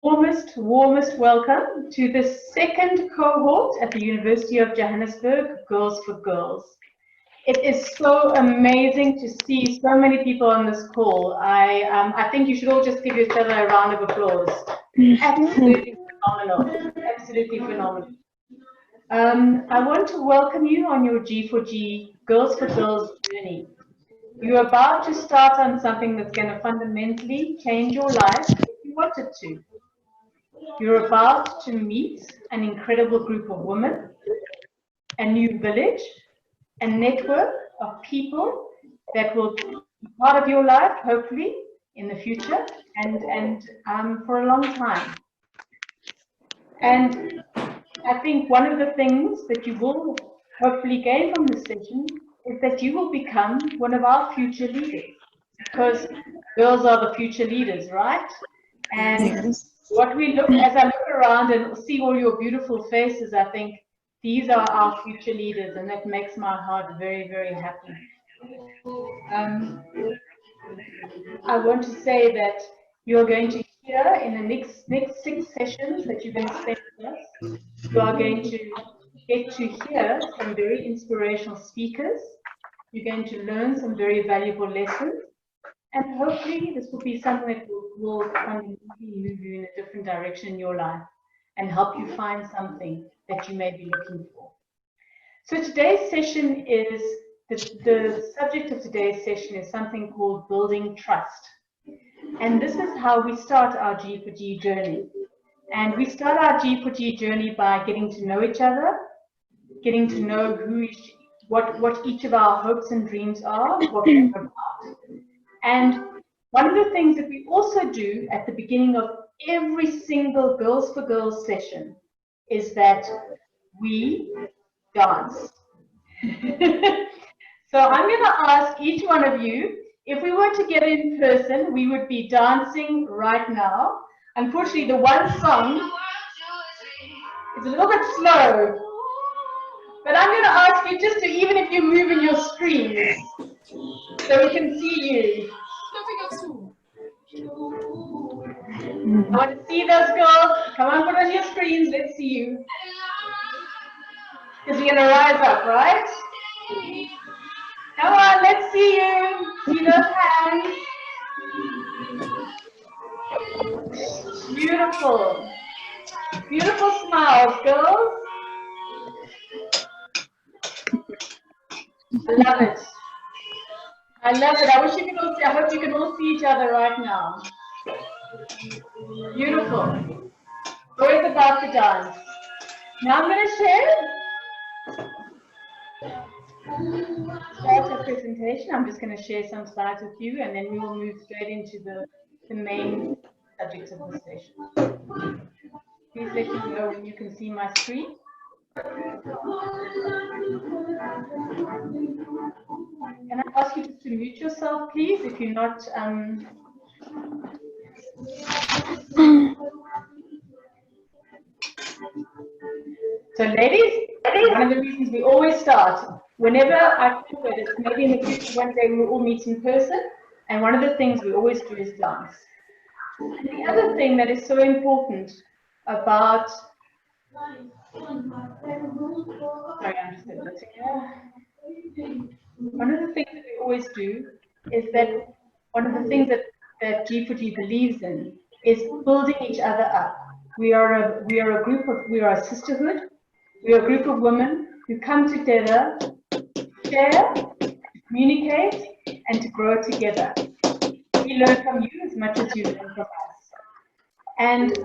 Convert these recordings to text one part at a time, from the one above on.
warmest welcome to the second cohort at the University of Johannesburg, Girls for Girls. It is so amazing to see so many people on this call. I think you should all just give each other a round of applause. Absolutely phenomenal. Absolutely phenomenal. I want to welcome you on your G4G Girls for Girls journey. You're about to start on something that's going to fundamentally change your life if you want it to. You're about to meet an incredible group of women, a new village, a network of people that will be part of your life, hopefully, in the future and for a long time. And I think one of the things that you will hopefully gain from this session is that you will become one of our future leaders, because girls are the future leaders, right? And what we look, as I look around and see all your beautiful faces, I think these are our future leaders, and that makes my heart very, very happy. I want to say that you're going to hear in the next 6 sessions that you're going to spend with us, you are going to get to hear some very inspirational speakers. You're going to learn some very valuable lessons. And hopefully this will be something that will fundamentally move you in a different direction in your life and help you find something that you may be looking for. So today's session is, the subject of today's session is something called building trust. And this is how we start our G4G journey. And we start our G4G journey by getting to know each other, getting to know what each of our hopes and dreams are, what we're about. And one of the things that we also do at the beginning of every single Girls for Girls session is that we dance. So I'm going to ask each one of you, if we were together in person, we would be dancing right now. Unfortunately, the one song is a little bit slow, but I'm going to ask you just to, even if you move in your screens, so we can see you. I want to see those girls. Come on, put on your screens. Let's see you. Because you're going to rise up, right? Come on, let's see you. See those hands. Beautiful. Beautiful smiles, girls. I love it. I love it. I wish you could all see, I hope you can all see each other right now. Beautiful. Always about to dance. Now I'm going to start our presentation. I'm just going to share some slides with you, and then we will move straight into the main subjects of the session. Please let me know when you can see my screen. Can I ask you just to mute yourself, please, if you're not... So ladies, one of the reasons we always start, whenever I think that it's maybe in the future one day we'll all meet in person, and one of the things we always do is dance. And the other thing that is so important about... Sorry, I'm just going to take care. One of the things that we always do is that one of the things that G4G believes in is building each other up. We are a sisterhood. We are a group of women who come together, share, communicate, and to grow together. We learn from you as much as you learn from us. And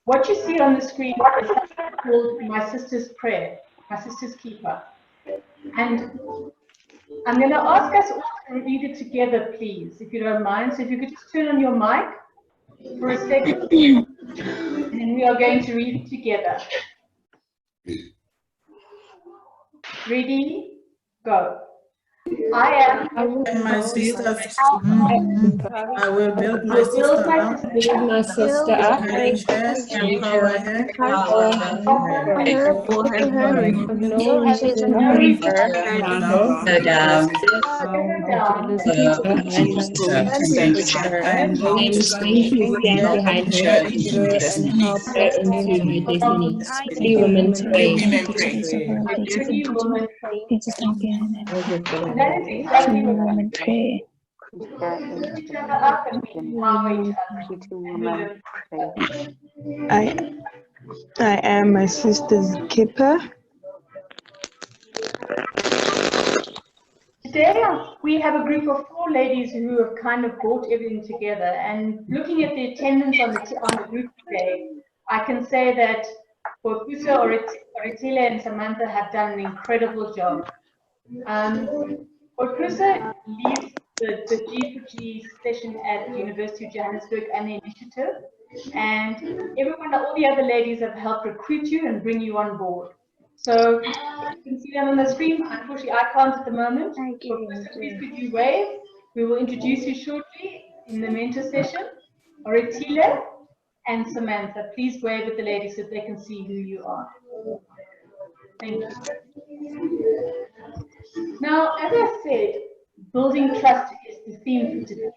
what you see on the screen is something called My Sister's Prayer, My Sister's Keeper. And I'm going to ask us all to read it together, please, if you don't mind. So if you could just turn on your mic for a second, and then we are going to read it together. Ready? Go. I am. And my sisters, I will build my Will build sister my up, sister Build my sister up, encourage her, empower her, empower her, For her have no reason no for reason her, go down. ability to command her, I am going to going to stand behind her, ensure and help her into her destiny. 3 women pray. Every woman prays. Please stand behind it. And that is exactly Two what women pray. we lift each other up and we empower each other. And we live. I am my sister's keeper. Today we have a group of 4 ladies who have kind of brought everything together, and looking at the attendance on the group today, I can say that Boipuso, Oretile and Samantha have done an incredible job. Boipuso leads the G4G session at the University of Johannesburg and the initiative, and all the other ladies have helped recruit you and bring you on board. So you can see them on the screen. Unfortunately, I can't at the moment. Boipuso, please could you wave? We will introduce you shortly in the mentor session. Oretile and Samantha, please wave at the ladies so they can see who you are. Thank you. Now, as I said, building trust is the theme for today.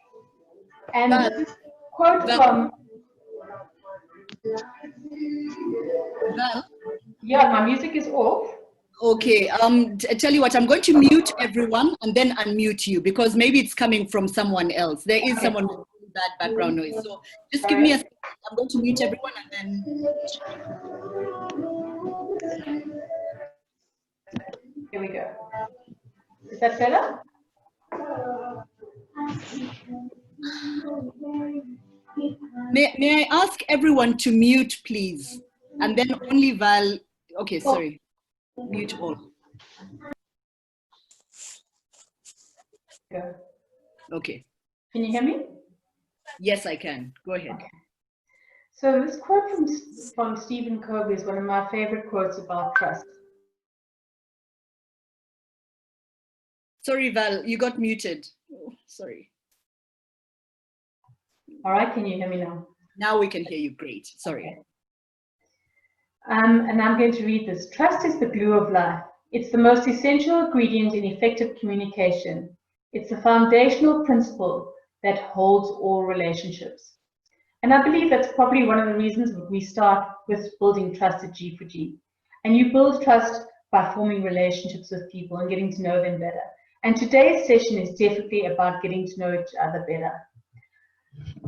And this quote from... Yeah, my music is off. Okay, tell you what, I'm going to mute everyone and then unmute you because maybe it's coming from someone else. There is someone with bad background noise. So just give me a second. I'm going to mute everyone and then... Here we go. Is that better? May I ask everyone to mute, please? And then only Val... Okay, sorry. Mute all. Okay. Can you hear me? Yes, I can. Go ahead. Okay. So this quote from Stephen Covey is one of my favorite quotes about trust. Sorry, Val, you got muted. Oh, sorry. All right, can you hear me now? Now we can hear you. Great. Sorry. Okay. And I'm going to read this. Trust is the glue of life. It's the most essential ingredient in effective communication. It's the foundational principle that holds all relationships. And I believe that's probably one of the reasons we start with building trust at G4G. And you build trust by forming relationships with people and getting to know them better. And today's session is definitely about getting to know each other better.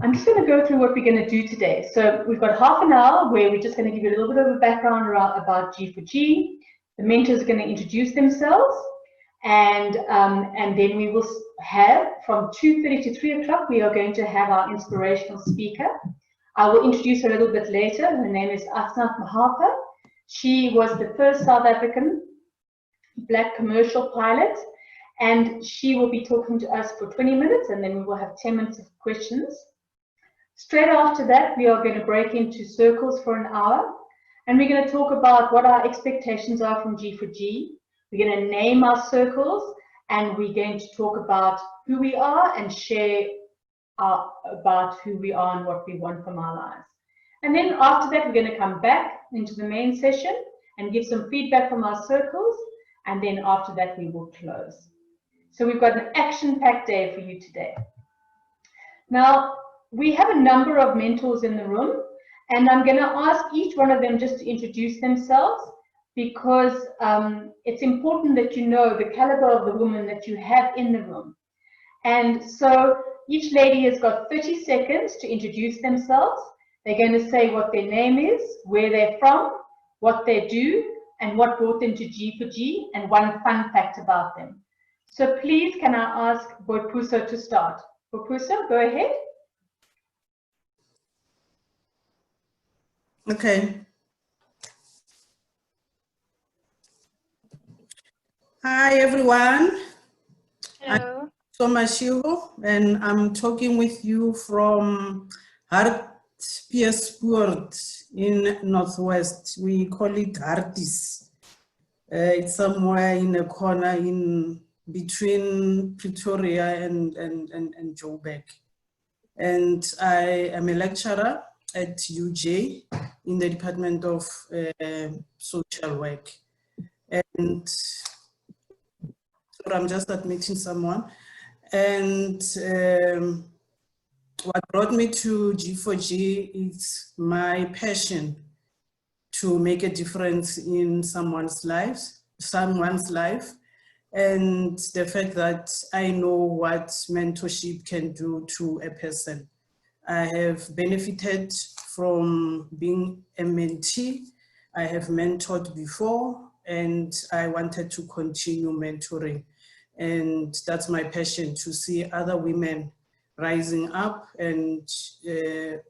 I'm just going to go through what we're going to do today. So we've got half an hour where we're just going to give you a little bit of a background about G4G. The mentors are going to introduce themselves, and then we will have from 2:30 to 3 o'clock, we are going to have our inspirational speaker. I will introduce her a little bit later. Her name is Asnath Mahapa. She was the first South African black commercial pilot, and she will be talking to us for 20 minutes, and then we will have 10 minutes of questions. Straight after that, we are going to break into circles for an hour, and we're going to talk about what our expectations are from G4G. We're going to name our circles, and we're going to talk about who we are and share about who we are and what we want from our lives. And then after that, we're going to come back into the main session and give some feedback from our circles, and then after that, we will close. So we've got an action-packed day for you today. Now, we have a number of mentors in the room, and I'm going to ask each one of them just to introduce themselves, because it's important that you know the caliber of the woman that you have in the room. And so each lady has got 30 seconds to introduce themselves. They're going to say what their name is, where they're from, what they do, and what brought them to G4G, and one fun fact about them. So please, can I ask Boipuso to start? Boipuso, go ahead. Okay. Hi, everyone. Hello. I'm Boipuso Mashigo, and I'm talking with you from Hartbeespoort in Northwest. We call it Harties. It's somewhere in a corner in between Pretoria and Joburg. And I am a lecturer at UJ in the Department of Social Work. And so I'm just admitting someone. And what brought me to G4G is my passion to make a difference in someone's life, and the fact that I know what mentorship can do to a person. I have benefited from being a mentee. I have mentored before, and I wanted to continue mentoring. And that's my passion, to see other women rising up, and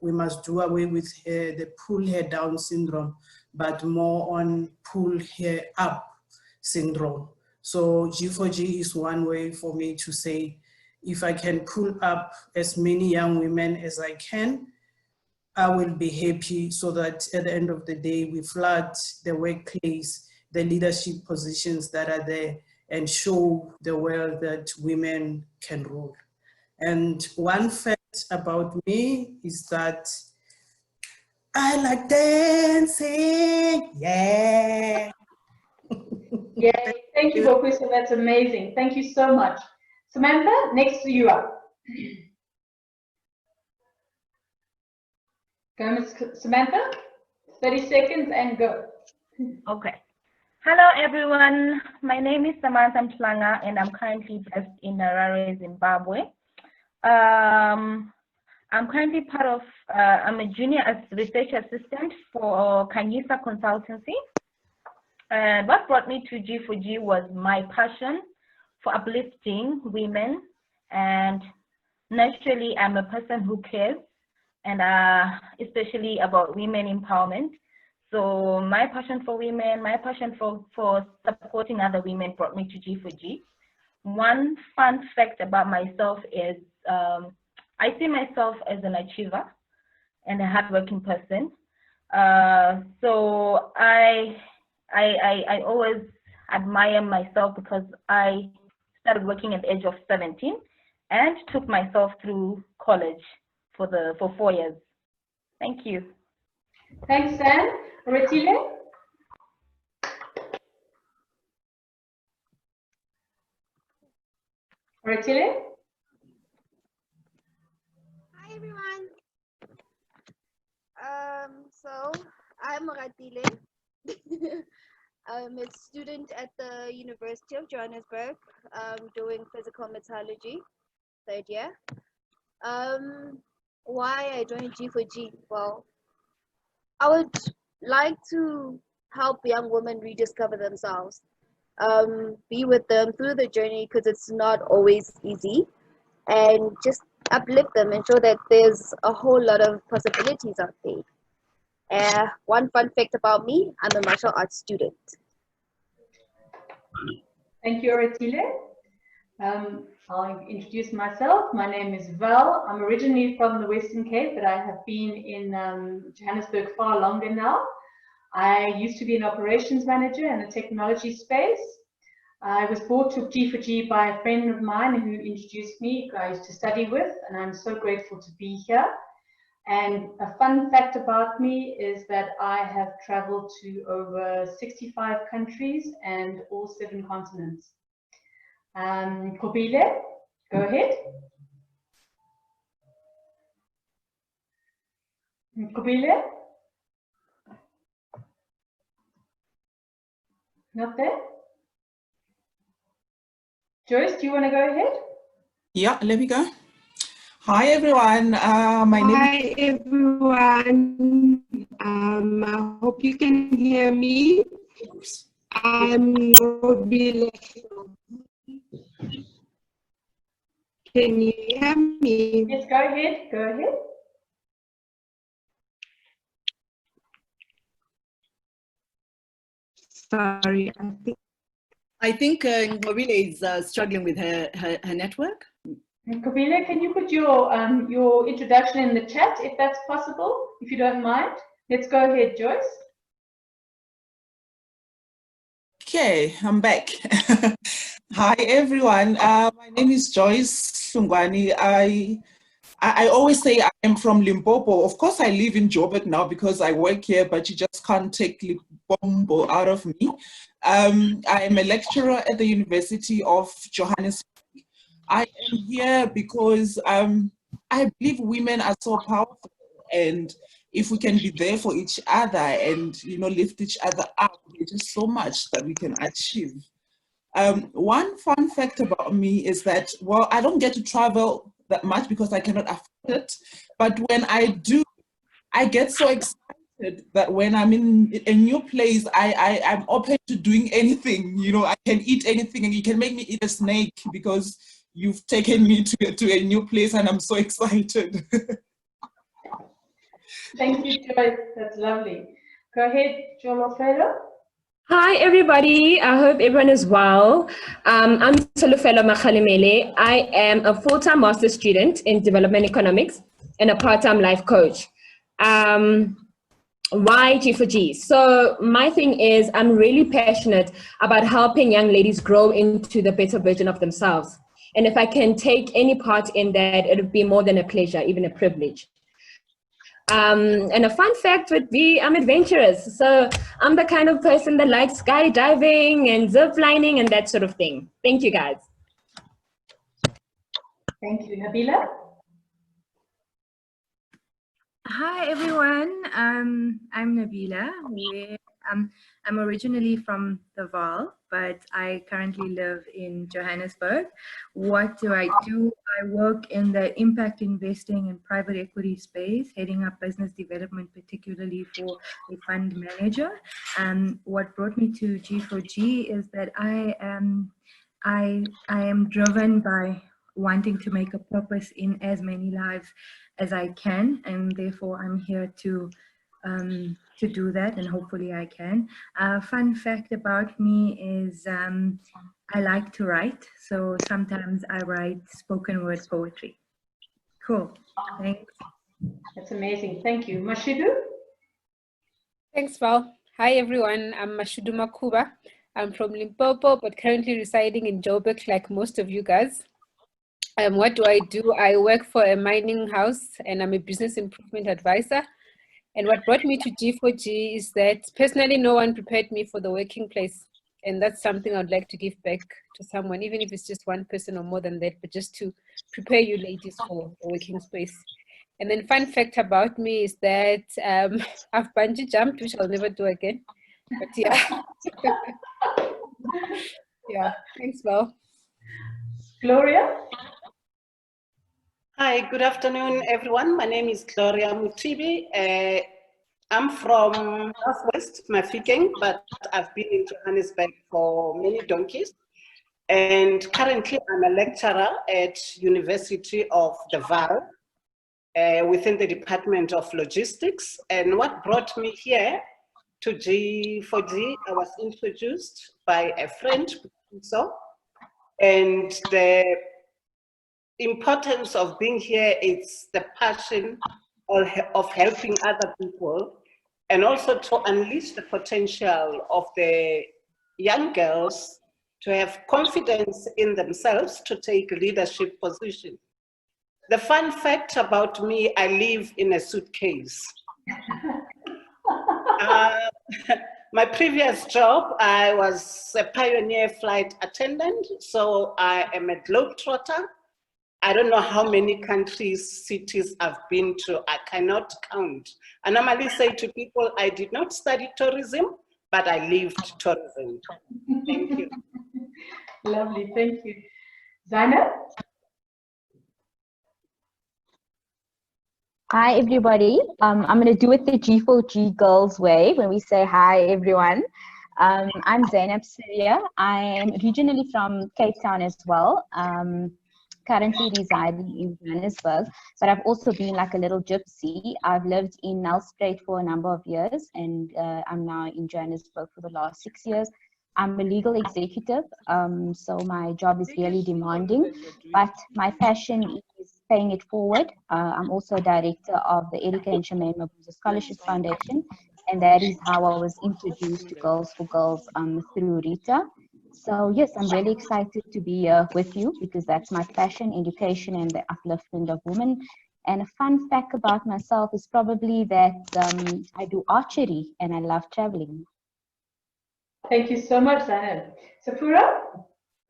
we must do away with the pull her down syndrome, but more on pull her up syndrome. So G4G is one way for me to say, if I can pull up as many young women as I can, I will be happy, so that at the end of the day, we flood the workplace, the leadership positions that are there, and show the world that women can rule. And one fact about me is that I like dancing, yeah. Yeah, thank you, Boipuso. That's amazing. Thank you so much. Samantha, next to you up. Go, Ms. Samantha. 30 seconds and go. Okay. Hello, everyone. My name is Samantha Mtlanga, and I'm currently based in Harare, Zimbabwe. I'm currently part of, I'm a junior research assistant for Kanyisa Consultancy. And what brought me to G4G was my passion for uplifting women, and naturally I'm a person who cares, and especially about women empowerment. So my passion for women, my passion for supporting other women brought me to G4G. One fun fact about myself is I see myself as an achiever and a hardworking person. So I always admire myself, because I started working at the age of 17 and took myself through college for 4 years. Thank you. Thanks, Sam. Retile? Retile? Hi everyone. So I'm Ratile. I'm a student at the University of Johannesburg, doing physical metallurgy, 3rd year. Why I joined G4G? Well, I would like to help young women rediscover themselves, be with them through the journey, because it's not always easy, and just uplift them and show that there's a whole lot of possibilities out there. One fun fact about me, I'm a martial arts student. Thank you, Retile. I'll introduce myself. My name is Val. I'm originally from the Western Cape, but I have been in Johannesburg far longer now. I used to be an operations manager in the technology space. I was brought to G4G by a friend of mine who introduced me, who I used to study with, and I'm so grateful to be here. And a fun fact about me is that I have traveled to over 65 countries and all 7 continents. Kobile, go ahead. Kobile? Not there? Joyce, do you want to go ahead? Yeah, let me go. Hi everyone. My name. Hi everyone. I hope you can hear me. I'm Nobile. Can you hear me? Yes, go ahead. Go ahead. Sorry, I think Ngobile is struggling with her network. Kobile, can you put your introduction in the chat, if that's possible, if you don't mind? Let's go ahead, Joyce. Okay, I'm back. Hi, everyone. My name is Joyce Lungwani. I always say I am from Limpopo. Of course, I live in Joburg now because I work here, but you just can't take Limpopo out of me. I am a lecturer at the University of Johannesburg. I am here because I believe women are so powerful, and if we can be there for each other and lift each other up, there's just so much that we can achieve. One fun fact about me is that, well, I don't get to travel that much because I cannot afford it. But when I do, I get so excited that when I'm in a new place, I'm open to doing anything. I can eat anything, and you can make me eat a snake because you've taken me to a new place, and I'm so excited. Thank you, Joyce. That's lovely. Go ahead, Jolofelo. Hi, everybody. I hope everyone is well. I'm Solofelo Makhalimele. I am a full-time master's student in development economics and a part-time life coach. Why G4G? So my thing is I'm really passionate about helping young ladies grow into the better version of themselves. And if I can take any part in that, it would be more than a pleasure, even a privilege. And a fun fact would be I'm adventurous. So I'm the kind of person that likes skydiving and zip lining and that sort of thing. Thank you, guys. Thank you. Nabila? Hi, everyone. I'm Nabila. I'm originally from the Vaal, but I currently live in Johannesburg. What do? I work in the impact investing and private equity space, heading up business development, particularly for a fund manager. What brought me to G4G is that I am driven by wanting to make a purpose in as many lives as I can, and therefore I'm here to do that, and hopefully I can. Fun fact about me is I like to write, so sometimes I write spoken word poetry. Cool. Thanks. That's amazing. Thank you. Mashigo? Thanks, Val. Hi, everyone. I'm Mashidu Makuba. I'm from Limpopo, but currently residing in Joburg, like most of you guys. What do? I work for a mining house, and I'm a business improvement advisor. And what brought me to G4G is that personally, no one prepared me for the working place. And that's something I'd like to give back to someone, even if it's just one person or more than that, but just to prepare you ladies for the working space. And then fun fact about me is that I've bungee jumped, which I'll never do again. But yeah. Yeah, thanks, Val. Gloria? Hi, good afternoon, everyone. My name is Gloria Mutibi. I'm from Northwest Mafikeng, but I've been in Johannesburg for many donkeys. And currently, I'm a lecturer at University of the Vaal within the Department of Logistics. And what brought me here to G4G, I was introduced by a friend, Boipuso, and the importance of being here is the passion of helping other people, and also to unleash the potential of the young girls to have confidence in themselves to take leadership position. The fun fact about me, I live in a suitcase. My previous job, I was a pioneer flight attendant, so I am a globetrotter. I don't know how many countries, cities I've been to. I cannot count. I normally say to people, I did not study tourism, but I lived tourism. Thank you. Lovely, thank you. Zainab? Hi, everybody. I'm going to do it the G4G Girls way when we say hi, everyone. I'm Zainab Syria. I'm originally from Cape Town as well. Currently residing in Johannesburg, but I've also been like a little gypsy. I've lived in Nelspruit for a number of years, and I'm now in Johannesburg for the last 6 years. I'm a legal executive, so my job is really demanding, but my passion is paying it forward. I'm also director of the Erika and Shemaine Mabuza Scholarship Foundation, and that is how I was introduced to Girls4Girls through Rita. So yes, I'm really excited to be here with you because that's my passion, education and the upliftment of women. And a fun fact about myself is probably that I do archery and I love traveling. Thank you so much, Zainab. Safura?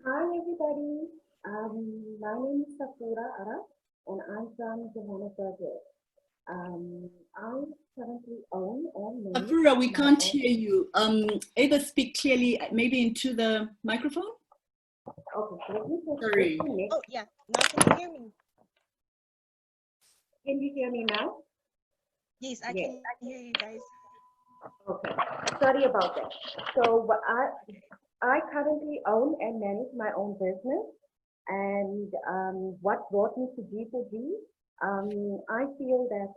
Hi everybody, my name is Safura Ara and I'm from Johannesburg. I currently own and manage. Safura, we can't hear you. Either speak clearly, maybe into the microphone. Okay, let me just Sorry. disconnect. Oh yeah, now can you hear me? Can you hear me now? Yes, I can hear you guys. Okay, sorry about that. So I currently own and manage my own business, and what brought me to G4G, I feel that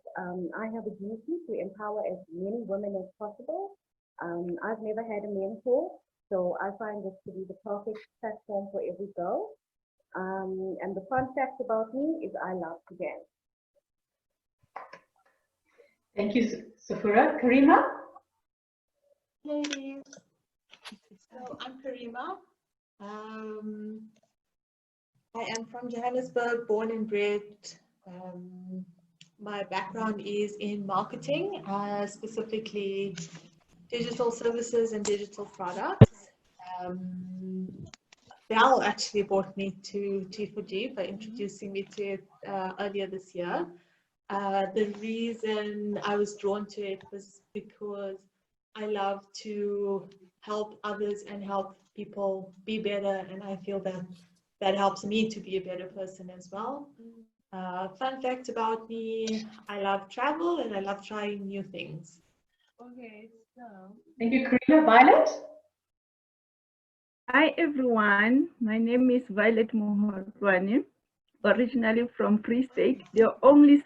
I have a duty to empower as many women as possible. I've never had a mentor, so I find this to be the perfect platform for every girl. And the fun fact about me is I love to dance. Thank you, Safura. Karima? Ladies, so I'm Karima. I am from Johannesburg, born and bred. My background is in marketing, specifically digital services and digital products. Belle actually brought me to G4G by introducing me to it earlier this year. The reason I was drawn to it was because I love to help others and help people be better, and I feel that that helps me to be a better person as well. Fun fact about me, I love travel and I love trying new things. Okay, so. Thank you, Karima. Violet? Hi everyone, my name is Violet Mohorwane, originally from Free State, the only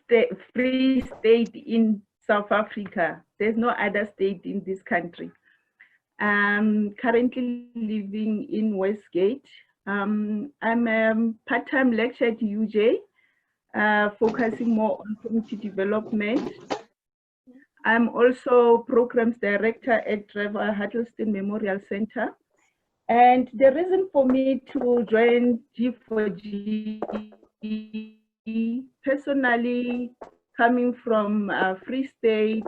free state in South Africa. There's no other state in this country. I'm currently living in Westgate. I'm a part-time lecturer at UJ, focusing more on community development. I'm also programs director at Trevor Huddleston Memorial Center. And the reason for me to join G4G, personally coming from Free State,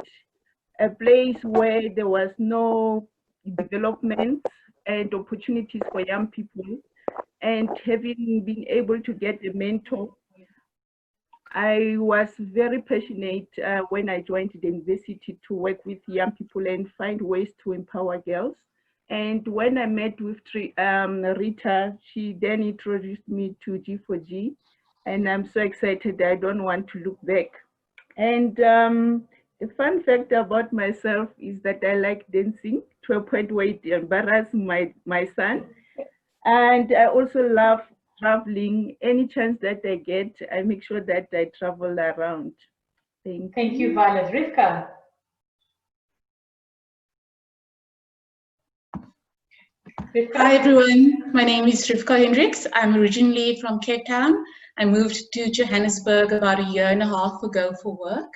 a place where there was no development and opportunities for young people, and having been able to get a mentor, I was very passionate when I joined the university to work with young people and find ways to empower girls. And when I met with Rita, she then introduced me to G4G, and I'm so excited I don't want to look back. And a fun fact about myself is that I like dancing to a point where it embarrasses my son. And I also love traveling. Any chance that I get, I make sure that I travel around. Thank you, Violet. Rivka? Hi everyone, my name is Rivka Hendricks. I'm originally from Cape Town. I moved to Johannesburg about a year and a half ago for work.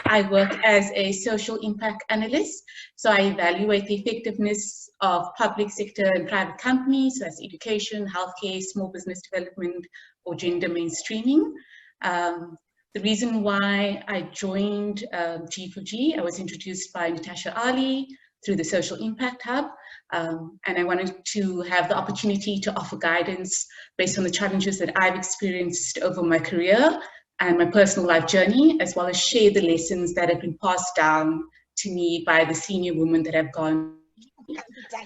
I work as a social impact analyst, so I evaluate the effectiveness of public sector and private companies, so that's education, healthcare, small business development, or gender mainstreaming. The reason why I joined G4G, I was introduced by Natasha Ali through the Social Impact Hub, and I wanted to have the opportunity to offer guidance based on the challenges that I've experienced over my career and my personal life journey, as well as share the lessons that have been passed down to me by the senior women that have gone.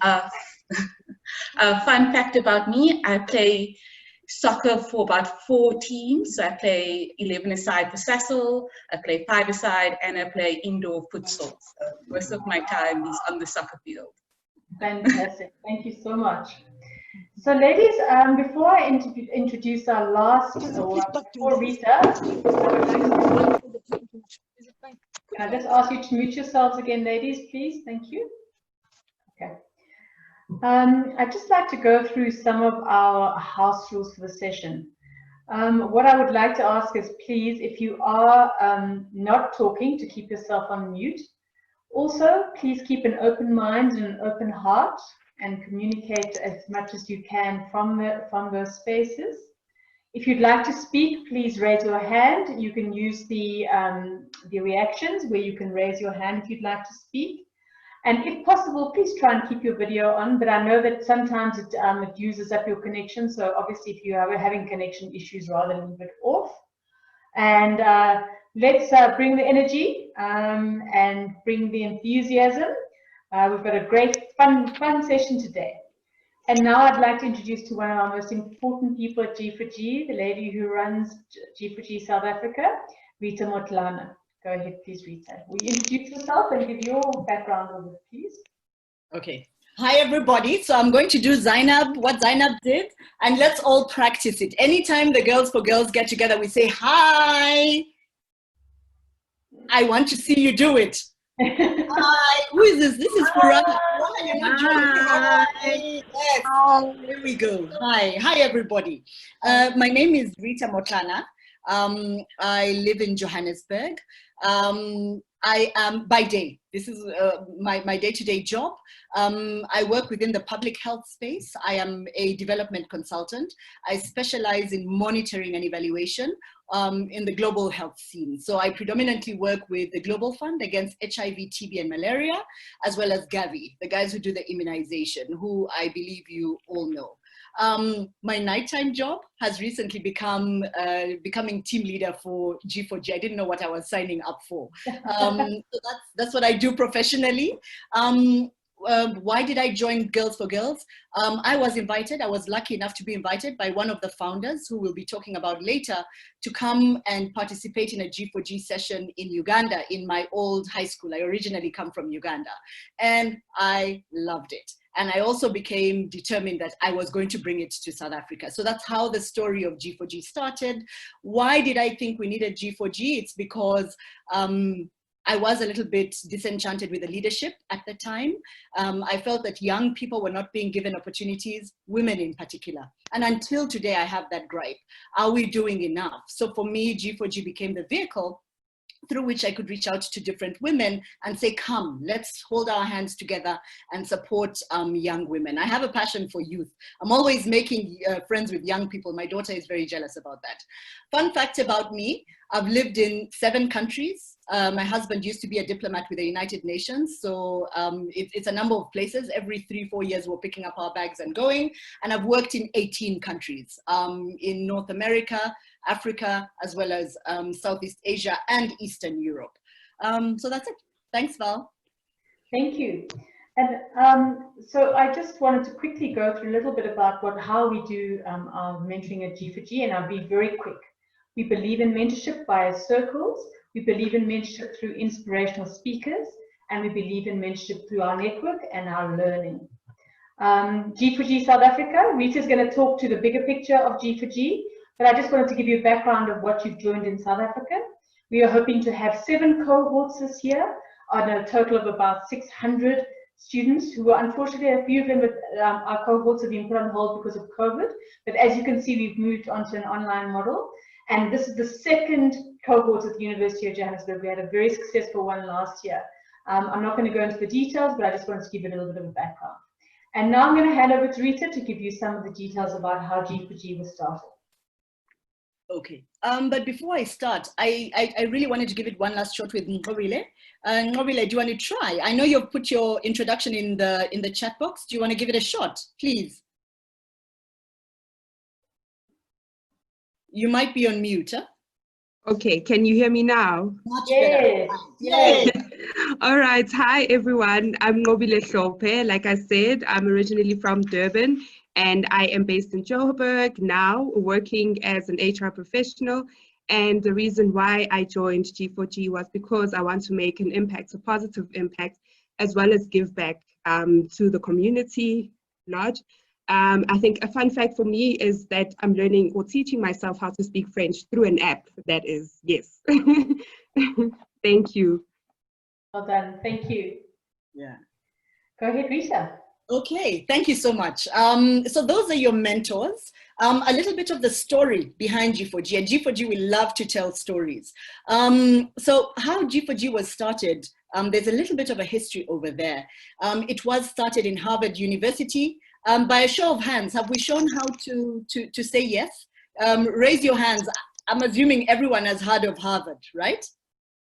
A fun fact about me, I play soccer for about 4 teams. So I play 11-a-side for Sasol, I play 5-a-side, and I play indoor futsal. So most of my time is on the soccer field. Fantastic, thank you so much. So ladies, before I introduce our last, before Rita, can I just ask you to mute yourselves again, ladies, please? Thank you. Okay. I'd just like to go through some of our house rules for the session. What I would like to ask is, please, if you are not talking, to keep yourself on mute. Also, please keep an open mind and an open heart and communicate as much as you can from those spaces. If you'd like to speak, please raise your hand. You can use the reactions where you can raise your hand if you'd like to speak. And if possible, please try and keep your video on, but I know that sometimes it uses up your connection. So obviously if you are having connection issues, rather leave it off. And let's bring the energy and bring the enthusiasm. We've got a great fun session today. And now I'd like to introduce to one of our most important people at G4G, the lady who runs G4G South Africa, Rita Motlana. Go ahead, please, Rita. Will you introduce yourself and give your background on it, please? Okay. Hi, everybody. So I'm going to do what Zainab did, and let's all practice it. Anytime the Girls4Girls get together, we say, hi. I want to see you do it. Hi. Who is this? This is Purana. You're not joking. Hi. Yes. Here we go. Hi. Hi, everybody. My name is Rita Motlana. I live in Johannesburg. I am by day. This is my day-to-day job. I work within the public health space. I am a development consultant. I specialize in monitoring and evaluation in the global health scene. So I predominantly work with the Global Fund against HIV, TB, and malaria, as well as Gavi, the guys who do the immunization, who I believe you all know. My nighttime job has recently become becoming team leader for G4G. I didn't know what I was signing up for. So that's what I do professionally. Why did I join Girls4Girls? I was invited. I was lucky enough to be invited by one of the founders, who we'll be talking about later, to come and participate in a G4G session in Uganda, in my old high school. I originally come from Uganda, and I loved it. And I also became determined that I was going to bring it to South Africa. So that's how the story of G4G started. Why did I think we needed G4G? It's because I was a little bit disenchanted with the leadership at the time. I felt that young people were not being given opportunities, women in particular. And until today, I have that gripe. Are we doing enough? So for me, G4G became the vehicle through which I could reach out to different women and say, come, let's hold our hands together and support young women. I have a passion for youth. I'm always making friends with young people. My daughter is very jealous about that. Fun fact about me, I've lived in 7 countries. My husband used to be a diplomat with the United Nations. So it's a number of places. Every 3-4 years, we're picking up our bags and going. And I've worked in 18 countries in North America, Africa, as well as Southeast Asia and Eastern Europe. So that's it. Thanks, Val. Thank you. And so I just wanted to quickly go through a little bit about how we do our mentoring at G4G, and I'll be very quick. We believe in mentorship via circles. We believe in mentorship through inspirational speakers, and we believe in mentorship through our network and our learning. G4G South Africa, Rita's going to talk to the bigger picture of G4G, but I just wanted to give you a background of what you've joined in South Africa. We are hoping to have 7 cohorts this year, on a total of about 600 students, who are, unfortunately, a few of them, our cohorts have been put on hold because of COVID. But as you can see, we've moved onto an online model. And this is the 2nd cohort at the University of Johannesburg. We had a very successful one last year. I'm not going to go into the details, but I just wanted to give you a little bit of a background. And now I'm going to hand over to Rita to give you some of the details about how G4G was started. Okay, but before I start, I really wanted to give it one last shot with Ngobile. Ngobile, do you want to try? I know you've put your introduction in the chat box. Do you want to give it a shot, please? You might be on mute, huh? Okay, can you hear me now? Much better. Yay. All right, hi everyone. I'm Ngobile Hlophe. Like I said, I'm originally from Durban, and I am based in Johannesburg now, working as an HR professional. And the reason why I joined G4G was because I want to make an impact, a positive impact, as well as give back to the community large. I think a fun fact for me is that I'm learning or teaching myself how to speak French through an app. That is, yes. Thank you. Well done, thank you. Yeah. Go ahead, Rita. Okay, thank you so much. So those are your mentors. a little bit of the story behind G4G, and G4G, we love to tell stories. So how G4G was started, there's a little bit of a history over there. It was started in Harvard University. By a show of hands, have we shown how to say yes? Raise your hands. I'm assuming everyone has heard of Harvard, right?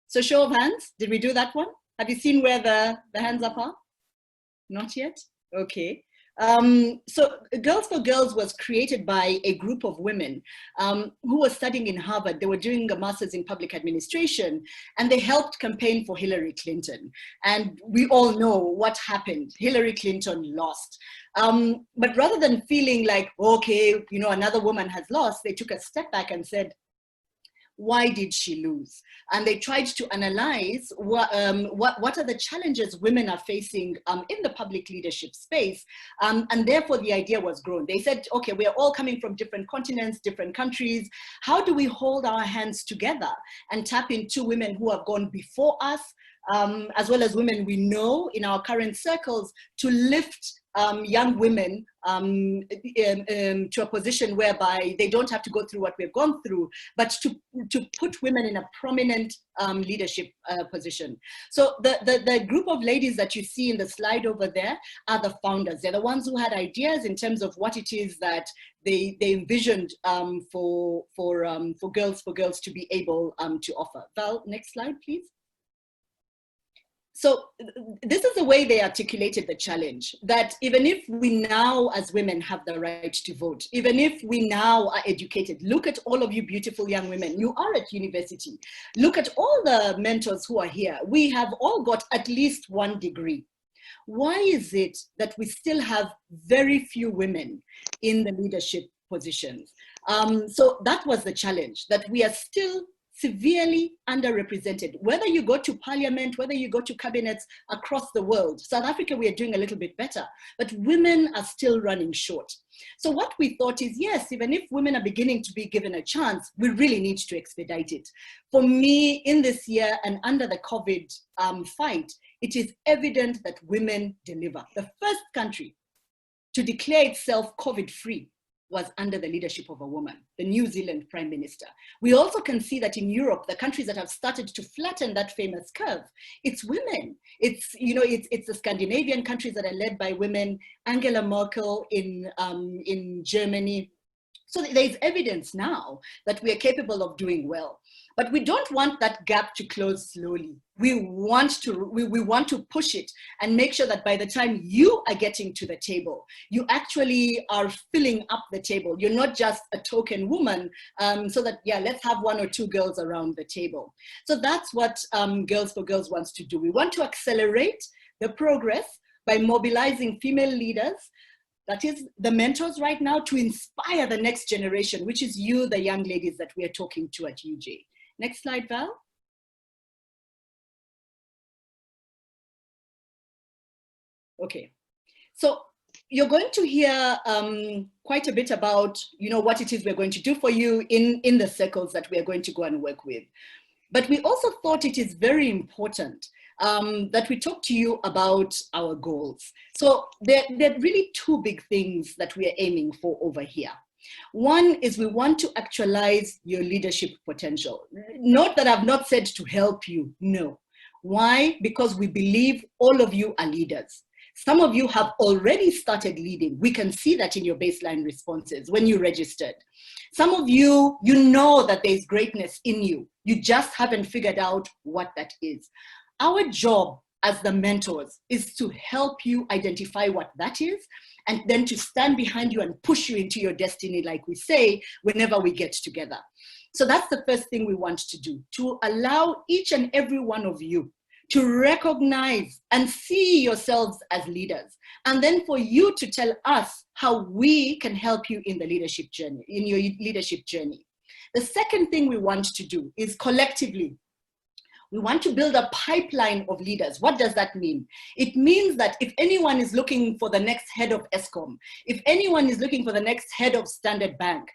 So show of hands, did we do that one? Have you seen where the hands up are? Not yet? Okay. So Girls4Girls was created by a group of women who were studying in Harvard. They were doing a master's in public administration, and they helped campaign for Hillary Clinton. And we all know what happened. Hillary Clinton lost. But rather than feeling like, okay, you know, another woman has lost, they took a step back and said, why did she lose? And they tried to analyze what are the challenges women are facing in the public leadership space. And therefore the idea was grown. They said, okay, we are all coming from different continents, different countries. How do we hold our hands together and tap into women who have gone before us, as well as women we know in our current circles, to lift young women to a position whereby they don't have to go through what we've gone through, but to put women in a prominent leadership position. So the group of ladies that you see in the slide over there are the founders. They're the ones who had ideas in terms of what it is that they envisioned for Girls4Girls to be able to offer. Val, next slide, please. So this is the way they articulated the challenge, that even if we now as women have the right to vote, even if we now are educated, look at all of you beautiful young women, you are at university, look at all the mentors who are here, we have all got at least one degree. Why is it that we still have very few women in the leadership positions? So that was the challenge, that we are still severely underrepresented. Whether you go to parliament, whether you go to cabinets across the world, South Africa, we are doing a little bit better, but women are still running short. So what we thought is, yes, even if women are beginning to be given a chance, we really need to expedite it. For me, in this year and under the COVID fight, it is evident that women deliver. The first country to declare itself COVID-free was under the leadership of a woman, the New Zealand Prime Minister. We also can see that in Europe, the countries that have started to flatten that famous curve, it's women. It's, you know, it's the Scandinavian countries that are led by women, Angela Merkel in Germany. So there's evidence now that we are capable of doing well. But we don't want that gap to close slowly. We want to push it and make sure that by the time you are getting to the table, you actually are filling up the table. You're not just a token woman, so that, yeah, let's have one or two girls around the table. So that's what Girls4Girls wants to do. We want to accelerate the progress by mobilizing female leaders, that is the mentors right now, to inspire the next generation, which is you, the young ladies that we are talking to at UJ. Next slide, Val. Okay, so you're going to hear quite a bit about, you know, what it is we're going to do for you in the circles that we are going to go and work with. But we also thought it is very important that we talk to you about our goals. So there are really two big things that we are aiming for over here. One is we want to actualize your leadership potential. Note that I've not said to help you, no. Why? Because we believe all of you are leaders. Some of you have already started leading. We can see that in your baseline responses when you registered. Some of you, you know that there's greatness in you. You just haven't figured out what that is. Our job as the mentors is to help you identify what that is, and then to stand behind you and push you into your destiny, like we say, whenever we get together. So that's the first thing we want to do, to allow each and every one of you to recognize and see yourselves as leaders. And then for you to tell us how we can help you in the leadership journey, in your leadership journey. The second thing we want to do is collectively, we want to build a pipeline of leaders. What does that mean? It means that if anyone is looking for the next head of ESCOM, if anyone is looking for the next head of Standard Bank,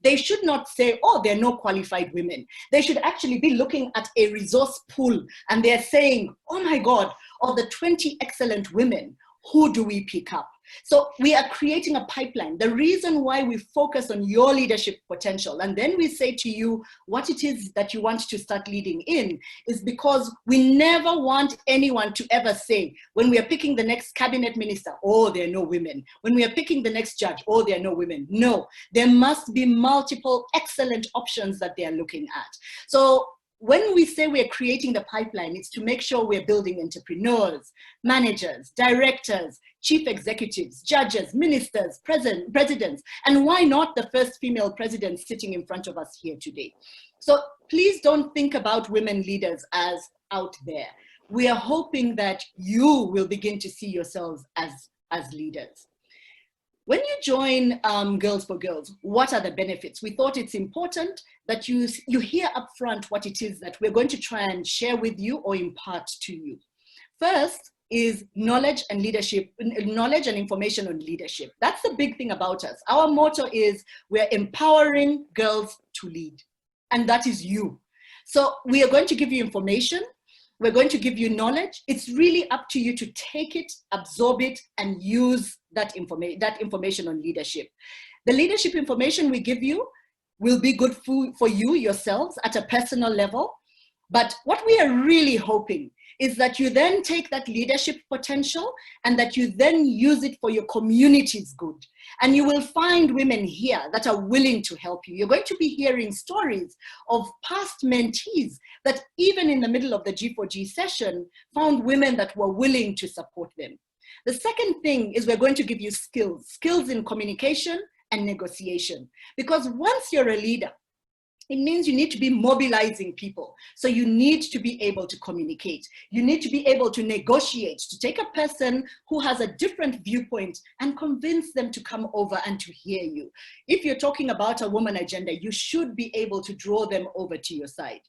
they should not say, oh, there are no qualified women. They should actually be looking at a resource pool, and they're saying, oh my God, of the 20 excellent women, who do we pick up? So we are creating a pipeline. The reason why we focus on your leadership potential, and then we say to you what it is that you want to start leading in, is because we never want anyone to ever say, when we are picking the next cabinet minister, oh, there are no women. When we are picking the next judge, oh, there are no women. No, there must be multiple excellent options that they are looking at. So when we say we're creating the pipeline, it's to make sure we're building entrepreneurs, managers, directors, chief executives, judges, ministers, presidents, and why not the first female president sitting in front of us here today. So please don't think about women leaders as out there. We are hoping that you will begin to see yourselves as leaders. When you join Girls4Girls, what are the benefits? We thought it's important that you hear up front what it is that we're going to try and share with you or impart to you. First is knowledge and leadership, knowledge and information on leadership. That's the big thing about us. Our motto is we're empowering girls to lead, and that is you. So we are going to give you information. We're going to give you knowledge. It's really up to you to take it, absorb it, and use that information on leadership. The leadership information we give you will be good for you yourselves at a personal level. But what we are really hoping is that you then take that leadership potential and that you then use it for your community's good. And you will find women here that are willing to help you. You're going to be hearing stories of past mentees that even in the middle of the G4G session found women that were willing to support them. The second thing is we're going to give you skills in communication and negotiation. Because once you're a leader, it means you need to be mobilizing people. So you need to be able to communicate. You need to be able to negotiate, to take a person who has a different viewpoint and convince them to come over and to hear you. If you're talking about a woman agenda, you should be able to draw them over to your side.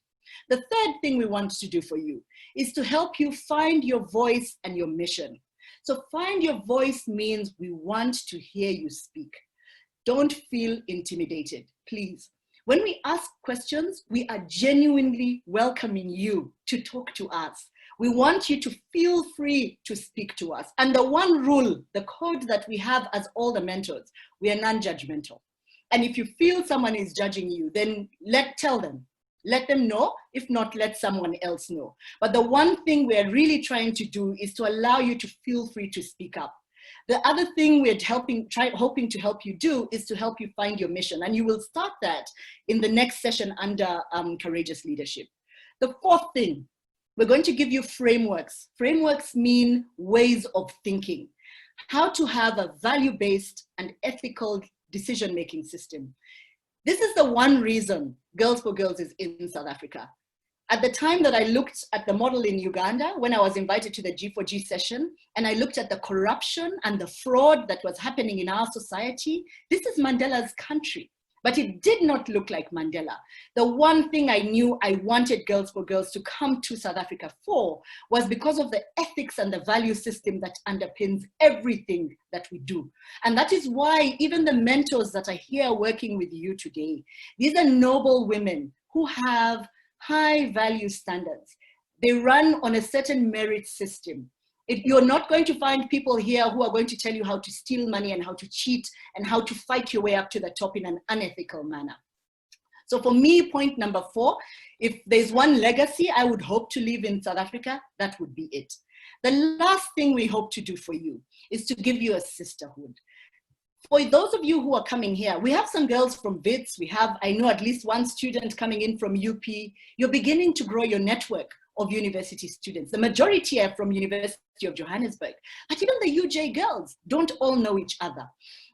The third thing we want to do for you is to help you find your voice and your mission. So find your voice means we want to hear you speak. Don't feel intimidated, please. When we ask questions, we are genuinely welcoming you to talk to us. We want you to feel free to speak to us. And the one rule, the code that we have as all the mentors, we are non-judgmental. And if you feel someone is judging you, then tell them. Let them know. If not, let someone else know. But the one thing we're really trying to do is to allow you to feel free to speak up. The other thing we're hoping to help you do is to help you find your mission. And you will start that in the next session under Courageous Leadership. The fourth thing, we're going to give you frameworks. Frameworks mean ways of thinking. How to have a value-based and ethical decision-making system. This is the one reason Girls4Girls is in South Africa. At the time that I looked at the model in Uganda, when I was invited to the G4G session, and I looked at the corruption and the fraud that was happening in our society, this is Mandela's country, but it did not look like Mandela. The one thing I knew I wanted Girls4Girls to come to South Africa for was because of the ethics and the value system that underpins everything that we do. And that is why even the mentors that are here working with you today, these are noble women who have high value standards. They run on a certain merit system. You're not going to find people here who are going to tell you how to steal money and how to cheat and how to fight your way up to the top in an unethical manner. So for me, point number 4, if there's one legacy I would hope to leave in South Africa, that would be it. The last thing we hope to do for you is to give you a sisterhood. For those of you who are coming here, we have some girls from WITS. We have, I know, at least one student coming in from UP. You're beginning to grow your network of university students. The majority are from University of Johannesburg, but even the UJ girls don't all know each other.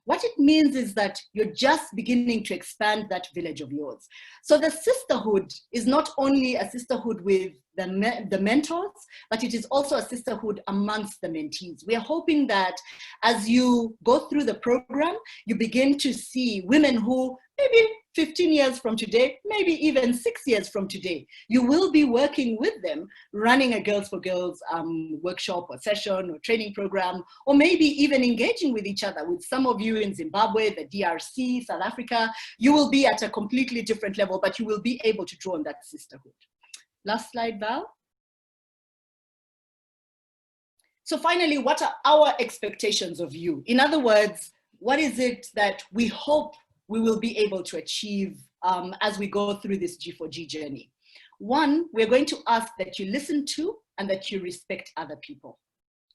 What it means is that you're just beginning to expand that village of yours. So the sisterhood is not only a sisterhood with the mentors, but it is also a sisterhood amongst the mentees. We are hoping that as you go through the program, you begin to see women who maybe 15 years from today, maybe even 6 years from today, you will be working with them, running a Girls4Girls workshop or session or training program, or maybe even engaging with each other. With some of you in Zimbabwe, the DRC, South Africa, you will be at a completely different level, but you will be able to draw on that sisterhood. Last slide, Val. So finally, what are our expectations of you? In other words, what is it that we hope we will be able to achieve as we go through this G4G journey? One, we're going to ask that you listen to and that you respect other people,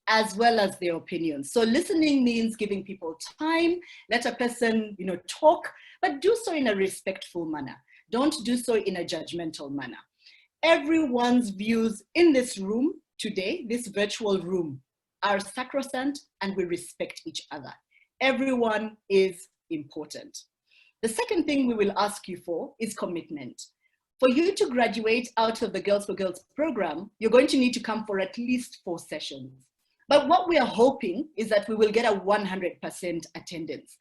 as well as their opinions. So listening means giving people time, let a person, talk, but do so in a respectful manner. Don't do so in a judgmental manner. Everyone's views in this room today, this virtual room, are sacrosanct, and we respect each other. Everyone is important. The second thing we will ask you for is commitment. For you to graduate out of the Girls4Girls program, you're going to need to come for at least 4 sessions. But what we are hoping is that we will get a 100% attendance.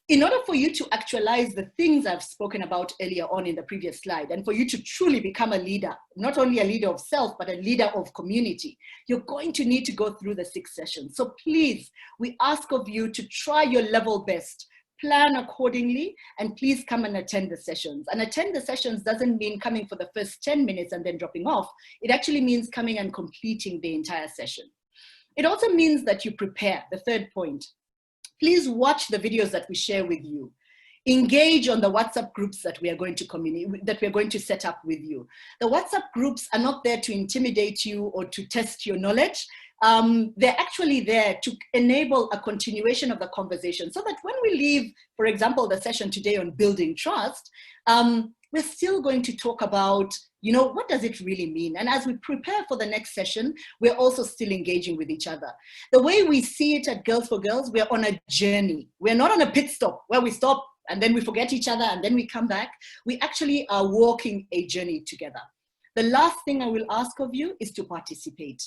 In order for you to actualize the things I've spoken about earlier on in the previous slide, and for you to truly become a leader, not only a leader of self, but a leader of community, you're going to need to go through the 6 sessions. So please, we ask of you to try your level best, plan accordingly, and please come and attend the sessions. And attend the sessions doesn't mean coming for the first 10 minutes and then dropping off. It actually means coming and completing the entire session. It also means that you prepare, the third point. Please watch the videos that we share with you. Engage on the WhatsApp groups that we are going to set up with you. The WhatsApp groups are not there to intimidate you or to test your knowledge. They're actually there to enable a continuation of the conversation so that when we leave, for example, the session today on building trust, we're still going to talk about, what does it really mean? And as we prepare for the next session, we're also still engaging with each other. The way we see it at Girls4Girls, we're on a journey. We're not on a pit stop where we stop and then we forget each other and then we come back. We actually are walking a journey together. The last thing I will ask of you is to participate.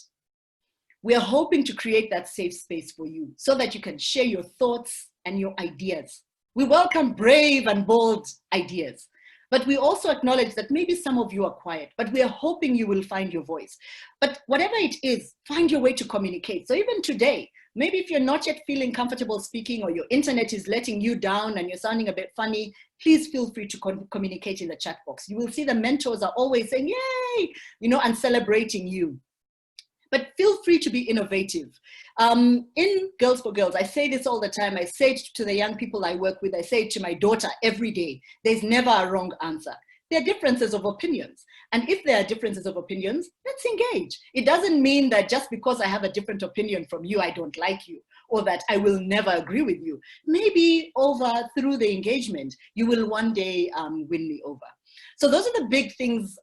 We are hoping to create that safe space for you so that you can share your thoughts and your ideas. We welcome brave and bold ideas. But we also acknowledge that maybe some of you are quiet, but we are hoping you will find your voice. But whatever it is, find your way to communicate. So even today, maybe if you're not yet feeling comfortable speaking or your internet is letting you down and you're sounding a bit funny, please feel free to communicate in the chat box. You will see the mentors are always saying, yay, and celebrating you. But feel free to be innovative. In Girls4Girls, I say this all the time. I say it to the young people I work with. I say it to my daughter every day. There's never a wrong answer. There are differences of opinions. And if there are differences of opinions, let's engage. It doesn't mean that just because I have a different opinion from you, I don't like you, or that I will never agree with you. Maybe through the engagement, you will one day win me over. So those are the big things,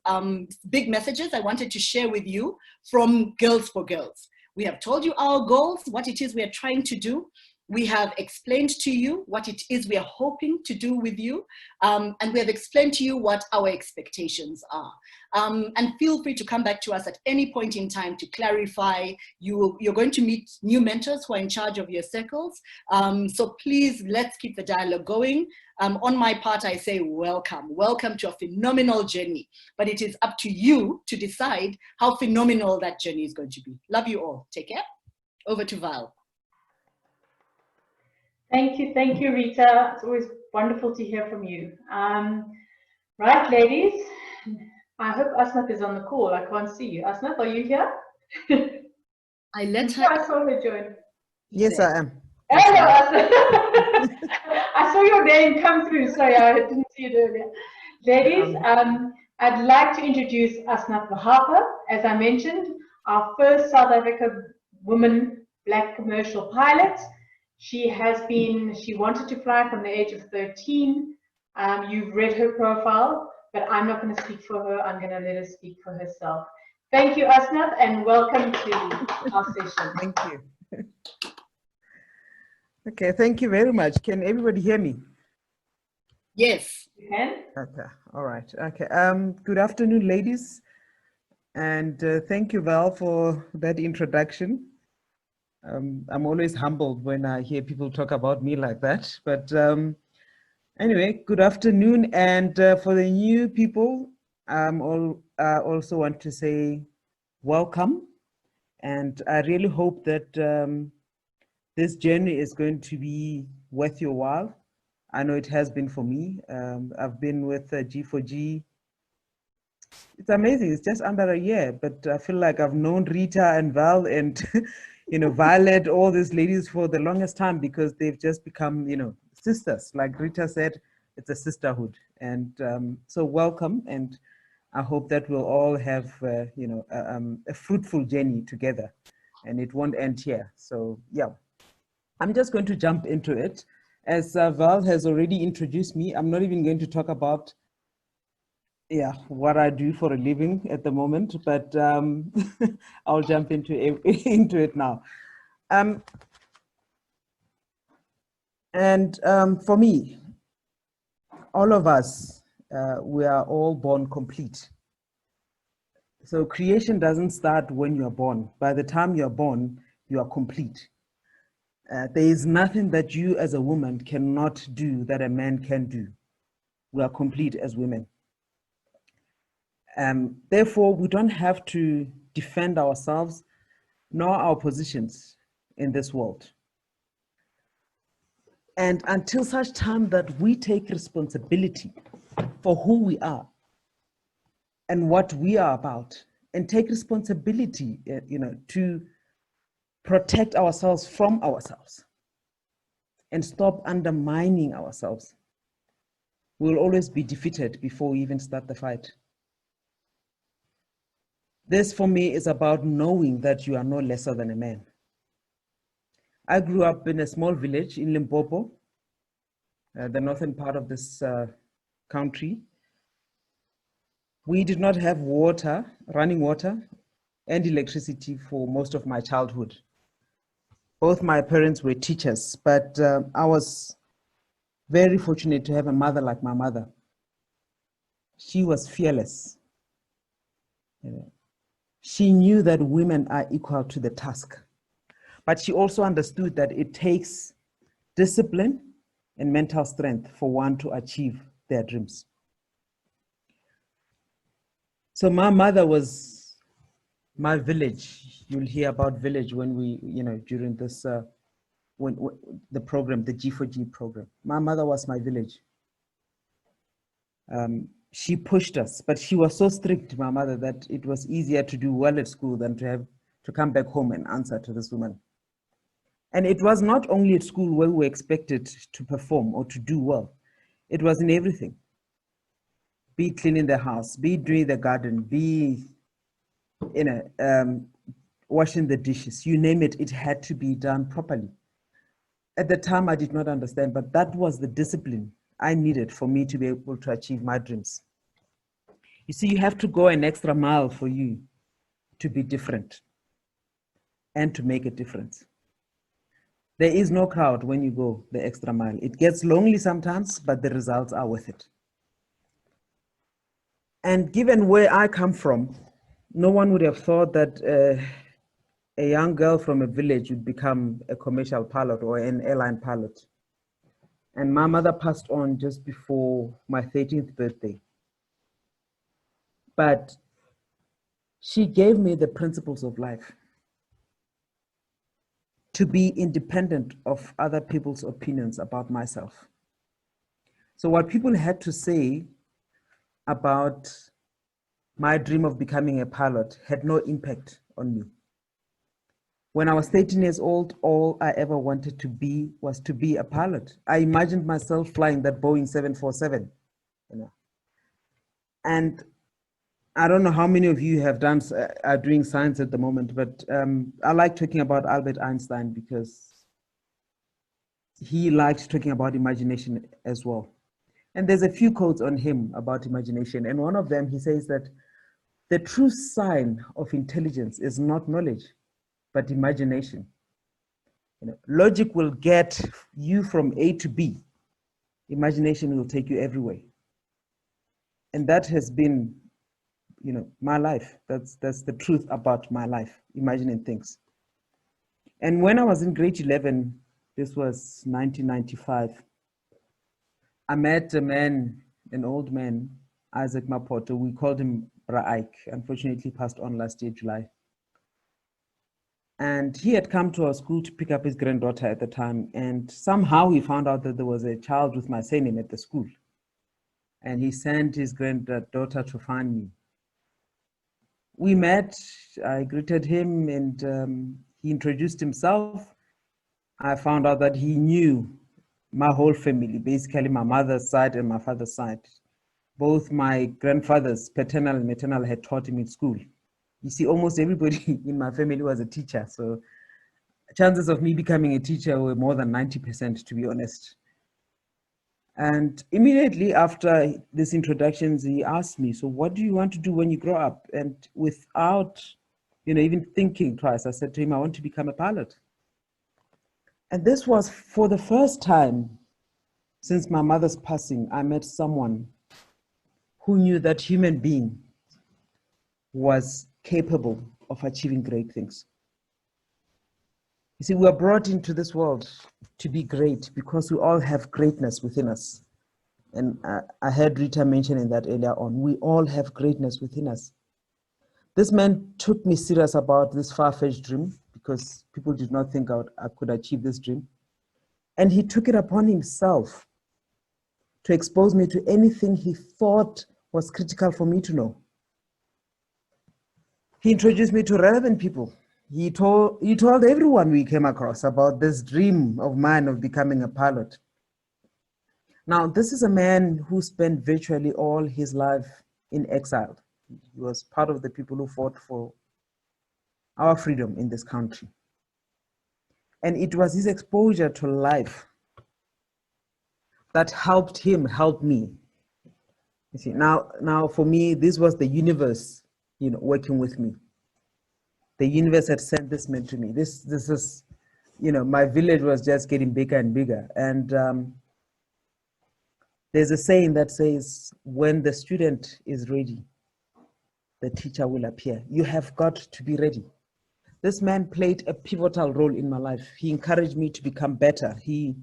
big messages I wanted to share with you from Girls4Girls. We have told you our goals, what it is we are trying to do. We have explained to you what it is we are hoping to do with you. And we have explained to you what our expectations are. And feel free to come back to us at any point in time to clarify. You're going to meet new mentors who are in charge of your circles. So please, let's keep the dialogue going. On my part, I say welcome. Welcome to a phenomenal journey. But it is up to you to decide how phenomenal that journey is going to be. Love you all. Take care. Over to Val. Thank you, Rita. It's always wonderful to hear from you. Right, ladies, I hope Asnath is on the call. I can't see you. Asnath, are you here? I let her. I saw her join. Yes, I am. Hello, Asnath. I saw your name come through. Sorry, I didn't see it earlier. Ladies, I'd like to introduce Asnath Mahapa. As I mentioned, our first South Africa woman black commercial pilot. She wanted to fly from the age of 13. You've read her profile, but I'm not going to speak for her. I'm going to let her speak for herself. Thank you, Asnath, and welcome to our session. Thank you. Okay, thank you very much. Can everybody hear me? Yes. You can. Okay, all right. Okay. Good afternoon, ladies. And thank you, Val, for that introduction. I'm always humbled when I hear people talk about me like that. But anyway, good afternoon. And for the new people, I also want to say welcome. And I really hope that this journey is going to be worth your while. I know it has been for me. I've been with G4G. It's amazing. It's just under a year, but I feel like I've known Rita and Val and you know, Violet, all these ladies for the longest time because they've just become, you know, sisters. Like Rita said, it's a sisterhood. And so welcome. And I hope that we'll all have, you know, a fruitful journey together, and it won't end here. So yeah, I'm just going to jump into it. As Val has already introduced me, I'm not even going to talk about what I do for a living at the moment, but I'll jump into it now. For me, all of us, we are all born complete. So creation doesn't start when you're born. By the time you're born, you are complete. There is nothing that you as a woman cannot do that a man can do. We are complete as women. Therefore, we don't have to defend ourselves nor our positions in this world. And until such time that we take responsibility for who we are and what we are about, and take responsibility, you know, to protect ourselves from ourselves and stop undermining ourselves, we'll always be defeated before we even start the fight. This for me is about knowing that you are no lesser than a man. I grew up in a small village in Limpopo, the northern part of this country. We did not have water, running water, and electricity for most of my childhood. Both my parents were teachers, but I was very fortunate to have a mother like my mother. She was fearless. You know, she knew that women are equal to the task, but she also understood that it takes discipline and mental strength for one to achieve their dreams. So my mother was my village. You'll hear about village when we, you know, during this, when the program, the G4G program. My mother was my village. She pushed us, but she was so strict, my mother, that it was easier to do well at school than to come back home and answer to this woman. And it was not only at school where we were expected to perform or to do well. It was in everything. Be cleaning the house, be doing the garden, be, you know, washing the dishes, you name it, it had to be done properly. At the time, I did not understand, but that was the discipline I needed for me to be able to achieve my dreams. You see, you have to go an extra mile for you to be different and to make a difference. There is no crowd when you go the extra mile. It gets lonely sometimes, but the results are worth it. And given where I come from, no one would have thought that a young girl from a village would become a commercial pilot or an airline pilot. And my mother passed on just before my 13th birthday. But she gave me the principles of life. To be independent of other people's opinions about myself. So what people had to say about my dream of becoming a pilot had no impact on me. When I was 13 years old, all I ever wanted to be was to be a pilot. I imagined myself flying that Boeing 747, you know. And I don't know how many of you have done, are doing science at the moment, but I like talking about Albert Einstein because he liked talking about imagination as well. And there's a few quotes on him about imagination. And one of them, he says that the true sign of intelligence is not knowledge, but imagination. You know, logic will get you from A to B. Imagination will take you everywhere. And that has been, you know, my life. That's the truth about my life, imagining things. And when I was in grade 11, this was 1995, I met a man, an old man, Isaac Mapoto. We called him Bra Ike. Unfortunately, he passed on last year, July. And he had come to our school to pick up his granddaughter at the time. And somehow he found out that there was a child with my surname at the school. And he sent his granddaughter to find me. We met, I greeted him, and He introduced himself. I found out that he knew my whole family, basically my mother's side and my father's side. Both my grandfathers, paternal and maternal, had taught him in school. You see, almost everybody in my family was a teacher. So chances of me becoming a teacher were more than 90%, to be honest. And immediately after this introductions, he asked me, so what do you want to do when you grow up? And without, even thinking twice, I said to him, I want to become a pilot. And this was for the first time since my mother's passing, I met someone who knew that human being was capable of achieving great things. You see, we are brought into this world to be great because we all have greatness within us. And I heard Rita mentioning that earlier on. We all have greatness within us. This man took me serious about this far-fetched dream because people did not think I could achieve this dream. And he took it upon himself to expose me to anything he thought was critical for me to know. He introduced me to relevant people. He told everyone we came across about this dream of mine of becoming a pilot. Now, this is a man who spent virtually all his life in exile. He was part of the people who fought for our freedom in this country. And it was his exposure to life that helped him help me. You see, now for me, this was the universe, working with me. The universe had sent this man to me. This is, my village was just getting bigger and bigger. And there's a saying that says, when the student is ready, the teacher will appear. You have got to be ready. This man played a pivotal role in my life. He encouraged me to become better. He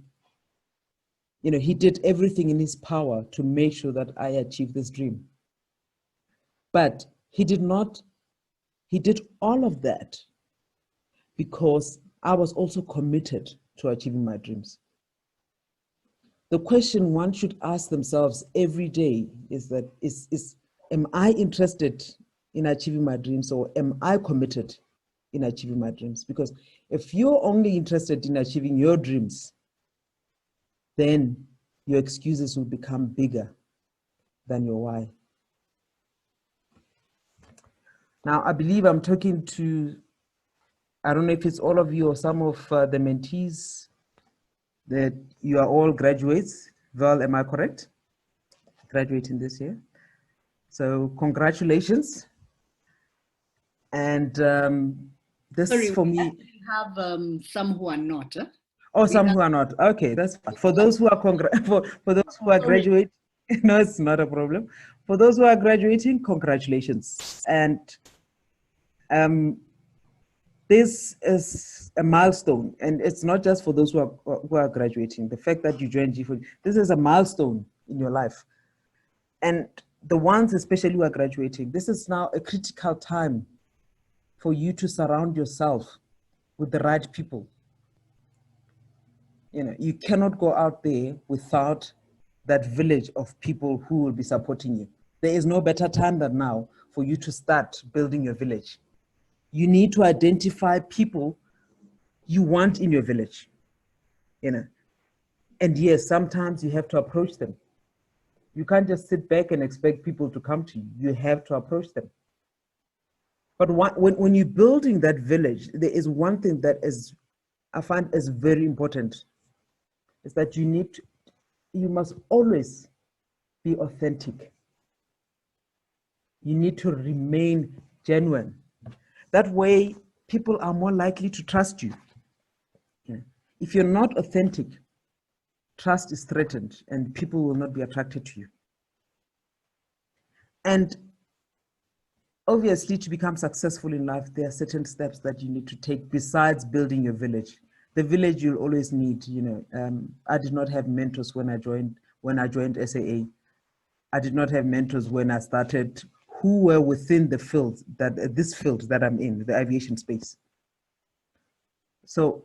did everything in his power to make sure that I achieved this dream. But he did all of that because I was also committed to achieving my dreams. The question one should ask themselves every day is that, am I interested in achieving my dreams, or am I committed in achieving my dreams? Because if you're only interested in achieving your dreams, then your excuses will become bigger than your why. Now, I believe I'm talking to, I don't know if it's all of you or some of the mentees, that you are all graduates. Val, am I correct? Graduating this year. So congratulations. And this for me. We have some who are not. Oh, some who are not. Okay, that's fine. For those who are for those who are graduating, no, it's not a problem. For those who are graduating, congratulations. And this is a milestone, and it's not just for those who are graduating. The fact that you joined G4G, this is a milestone in your life. And the ones especially who are graduating, this is now a critical time for you to surround yourself with the right people. You cannot go out there without that village of people who will be supporting you. There is no better time than now for you to start building your village. You need to identify people you want in your village, And yes, sometimes you have to approach them. You can't just sit back and expect people to come to you. You have to approach them. But when you're building that village, there is one thing that I find is very important, is that you must always be authentic. You need to remain genuine. That way, people are more likely to trust you. If you're not authentic, trust is threatened and people will not be attracted to you. And obviously, to become successful in life, there are certain steps that you need to take besides building your village. The village you'll always need, I did not have mentors when I joined SAA. I did not have mentors when I started who were within the field, this field that I'm in, the aviation space. So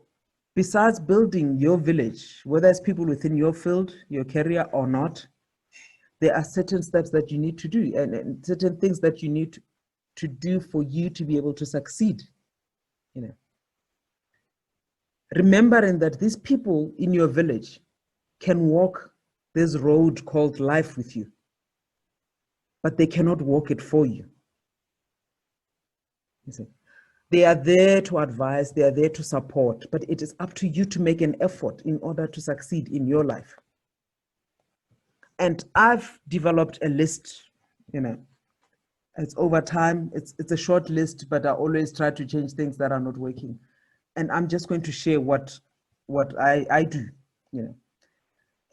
besides building your village, whether it's people within your field, your career or not, there are certain steps that you need to do and certain things that you need to do for you to be able to succeed. remembering that these people in your village can walk this road called life with you, but they cannot walk it for you. You see? They are there to advise, they are there to support, but it is up to you to make an effort in order to succeed in your life. And I've developed a list, you know, it's over time, it's a short list, but I always try to change things that are not working. And I'm just going to share what I do, you know.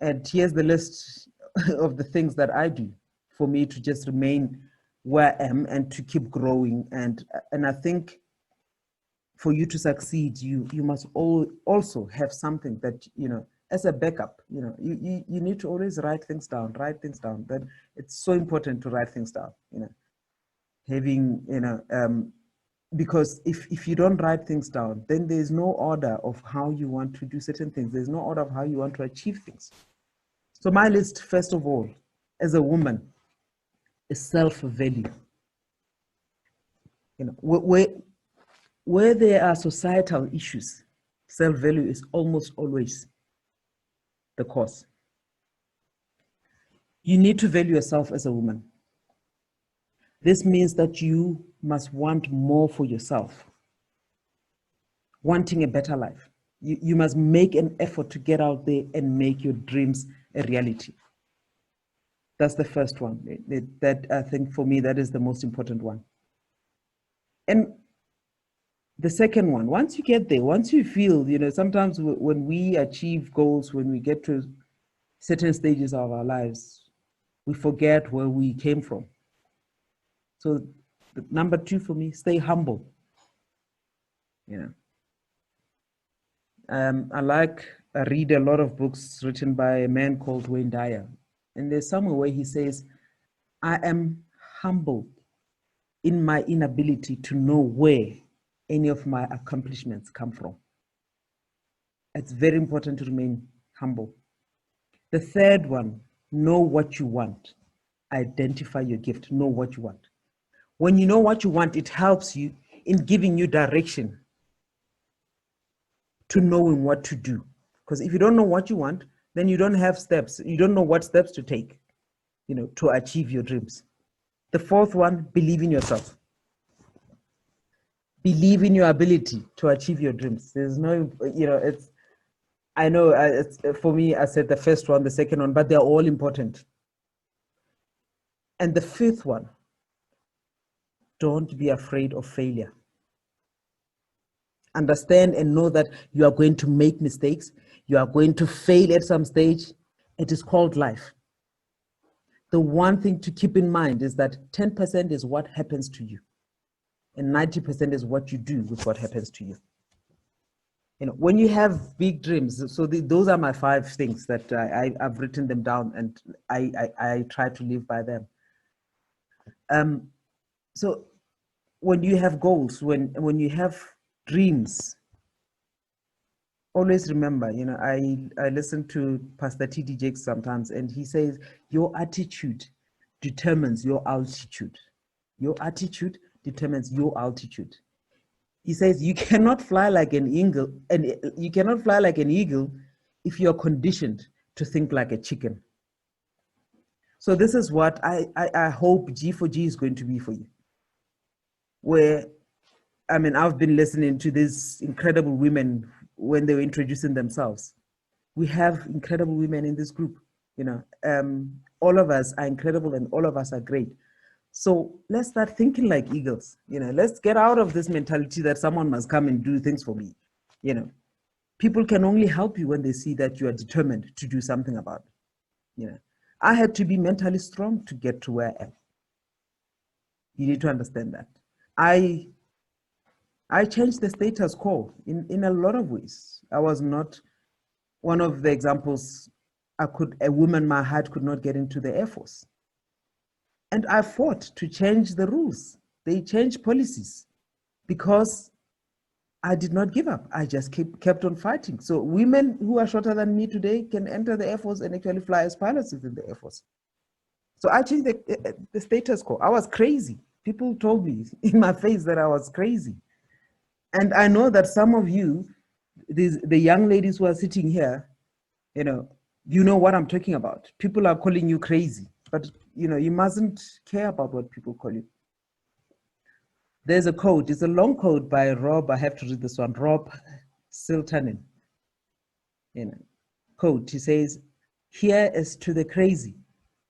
And here's the list of the things that I do for me to just remain where I am and to keep growing. And I think for you to succeed, you must also have something that, you know, as a backup, you know, you need to always write things down. That it's so important to write things down, you know, having, you know, because if you don't write things down, then there's no order of how you want to do certain things. There's no order of how you want to achieve things. So my list, first of all, as a woman, is self-value. You know, where there are societal issues, self-value is almost always the cause. You need to value yourself as a woman. This means that you must want more for yourself, wanting a better life. You must make an effort to get out there and make your dreams a reality. That's the first one. That I think for me, that is the most important one. And the second one, once you get there, once you feel, you know, sometimes when we achieve goals, when we get to certain stages of our lives, we forget where we came from. So number two for me, stay humble. You know, I read a lot of books written by a man called Wayne Dyer. And there's somewhere where he says, I am humbled in my inability to know where any of my accomplishments come from. It's very important to remain humble. The third one, know what you want. Identify your gift, know what you want. When you know what you want, it helps you in giving you direction to knowing what to do. Because if you don't know what you want, then you don't have steps. You don't know what steps to take, you know, to achieve your dreams. The fourth one, believe in yourself. Believe in your ability to achieve your dreams. There's no, you know, I know it's, for me, I said the first one, the second one, but they're all important. And the fifth one, don't be afraid of failure. Understand and know that you are going to make mistakes. You are going to fail at some stage. It is called life. The one thing to keep in mind is that 10% is what happens to you, and 90% is what you do with what happens to you. You know, when you have big dreams, so those are my 5 things that I've written them down, and I try to live by them. So when you have goals, when you have dreams, always remember, you know, I listen to Pastor T.D. Jakes sometimes, and he says, your attitude determines your altitude. Your attitude determines your altitude. He says, you cannot fly like an eagle, and you cannot fly like an eagle if you're conditioned to think like a chicken. So this is what I hope G4G is going to be for you. Where, I mean, I've been listening to these incredible women when they were introducing themselves. We have incredible women in this group, you know. All of us are incredible and all of us are great. So let's start thinking like eagles, you know. Let's get out of this mentality that someone must come and do things for me, you know. People can only help you when they see that you are determined to do something about it, you know. I had to be mentally strong to get to where I am. You need to understand that. I changed the status quo in a lot of ways. I was not one of the examples. A woman my height could not get into the Air Force. And I fought to change the rules. They changed policies because I did not give up. I just kept on fighting. So women who are shorter than me today can enter the Air Force and actually fly as pilots within the Air Force. So I changed the status quo. I was crazy. People told me in my face that I was crazy. And I know that some of you, the young ladies who are sitting here, you know what I'm talking about. People are calling you crazy, but you mustn't care about what people call you. There's a quote, it's a long quote by Rob, I have to read this one, Rob Siltanen. Quote, he says, "Here is to the crazy,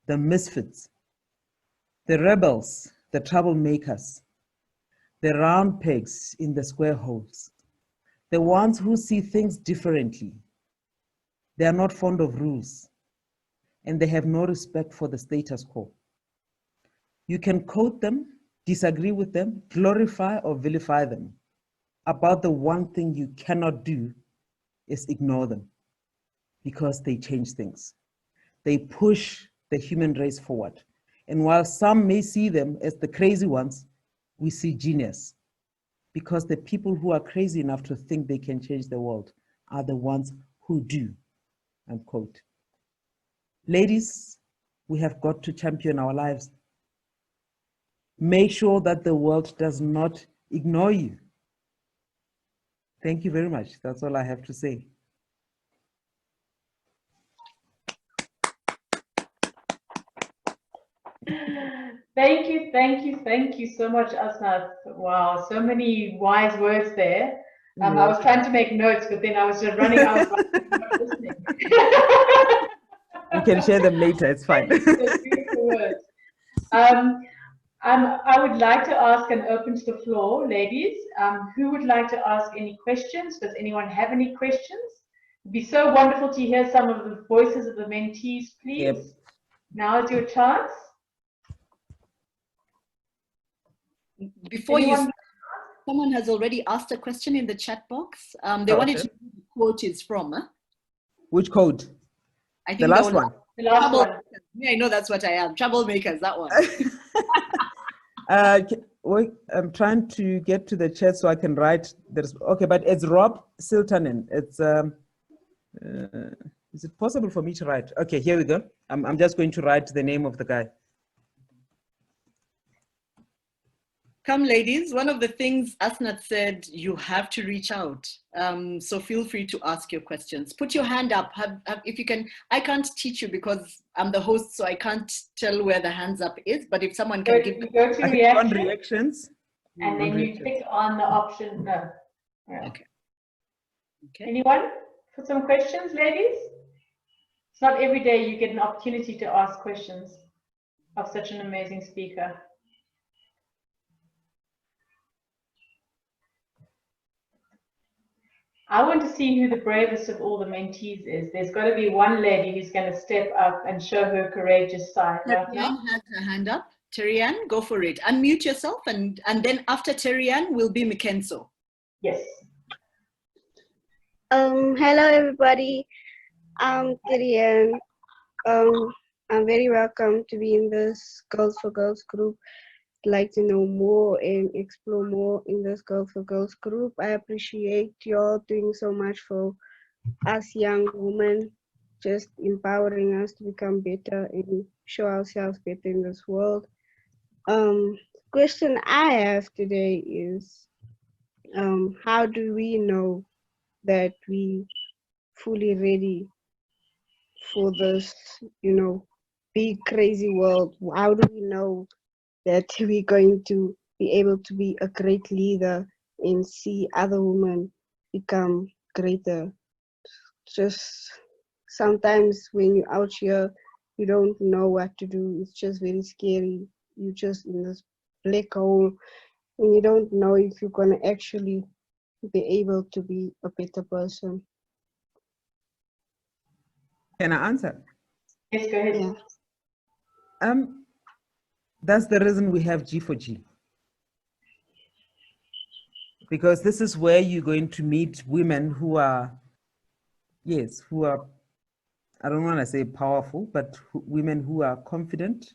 the misfits, the rebels, the troublemakers, the round pegs in the square holes, the ones who see things differently. They are not fond of rules, and they have no respect for the status quo. You can quote them, disagree with them, glorify or vilify them. About the one thing you cannot do is ignore them, because they change things. They push the human race forward. And while some may see them as the crazy ones, we see genius, because the people who are crazy enough to think they can change the world are the ones who do," unquote. Ladies, we have got to champion our lives. Make sure that the world does not ignore you. Thank you very much. That's all I have to say. Thank you so much, Asnath. Wow, so many wise words there. I was trying to make notes, but then I was just running out of listening. You can share them later, it's fine. Beautiful words. I would like to ask and open to the floor, ladies. Who would like to ask any questions? Does anyone have any questions? It'd be so wonderful to hear some of the voices of the mentees, please. Yep. Now is your chance. Before someone has already asked a question in the chat box. They wanted to know who the quote is from. Huh? Which quote? I think the last one. The last one. Yeah, I know that's what I am. Troublemakers, that one. Wait, I'm trying to get to the chat so I can write. Okay, but it's Rob Siltanen. It's is it possible for me to write? Okay, here we go. I'm just going to write the name of the guy. Come, ladies. One of the things Asnath said, you have to reach out. So feel free to ask your questions. Put your hand up. If you can. I can't teach you because I'm the host, so I can't tell where the hands up is. But if someone can give, you go to reactions, and then you click on the option no. Yeah. Okay. Anyone for some questions, ladies? It's not every day you get an opportunity to ask questions of such an amazing speaker. I want to see who the bravest of all the mentees is. There's got to be one lady who's going to step up and show her courageous side right now. Terry-Ann has her hand up. Terry-Ann, go for it. Unmute yourself, and then after Terry-Ann will be Mkenso. Yes. Hello everybody. I'm Terry-Ann. I'm very welcome to be in this Girls4Girls group. Like to know more and explore more in this Girls4Girls group. I appreciate y'all doing so much for us young women, just empowering us to become better and show ourselves better in this world. Question I have today is, how do we know that we fully ready for this, big crazy world? How do we know that we're going to be able to be a great leader and see other women become greater? Just sometimes when you're out here, you don't know what to do. It's just very scary. You're just in this black hole and you don't know if you're going to actually be able to be a better person. Can I answer? Yes, go ahead. Yeah. That's the reason we have G4G. Because this is where you're going to meet women who are, I don't want to say powerful, but women who are confident,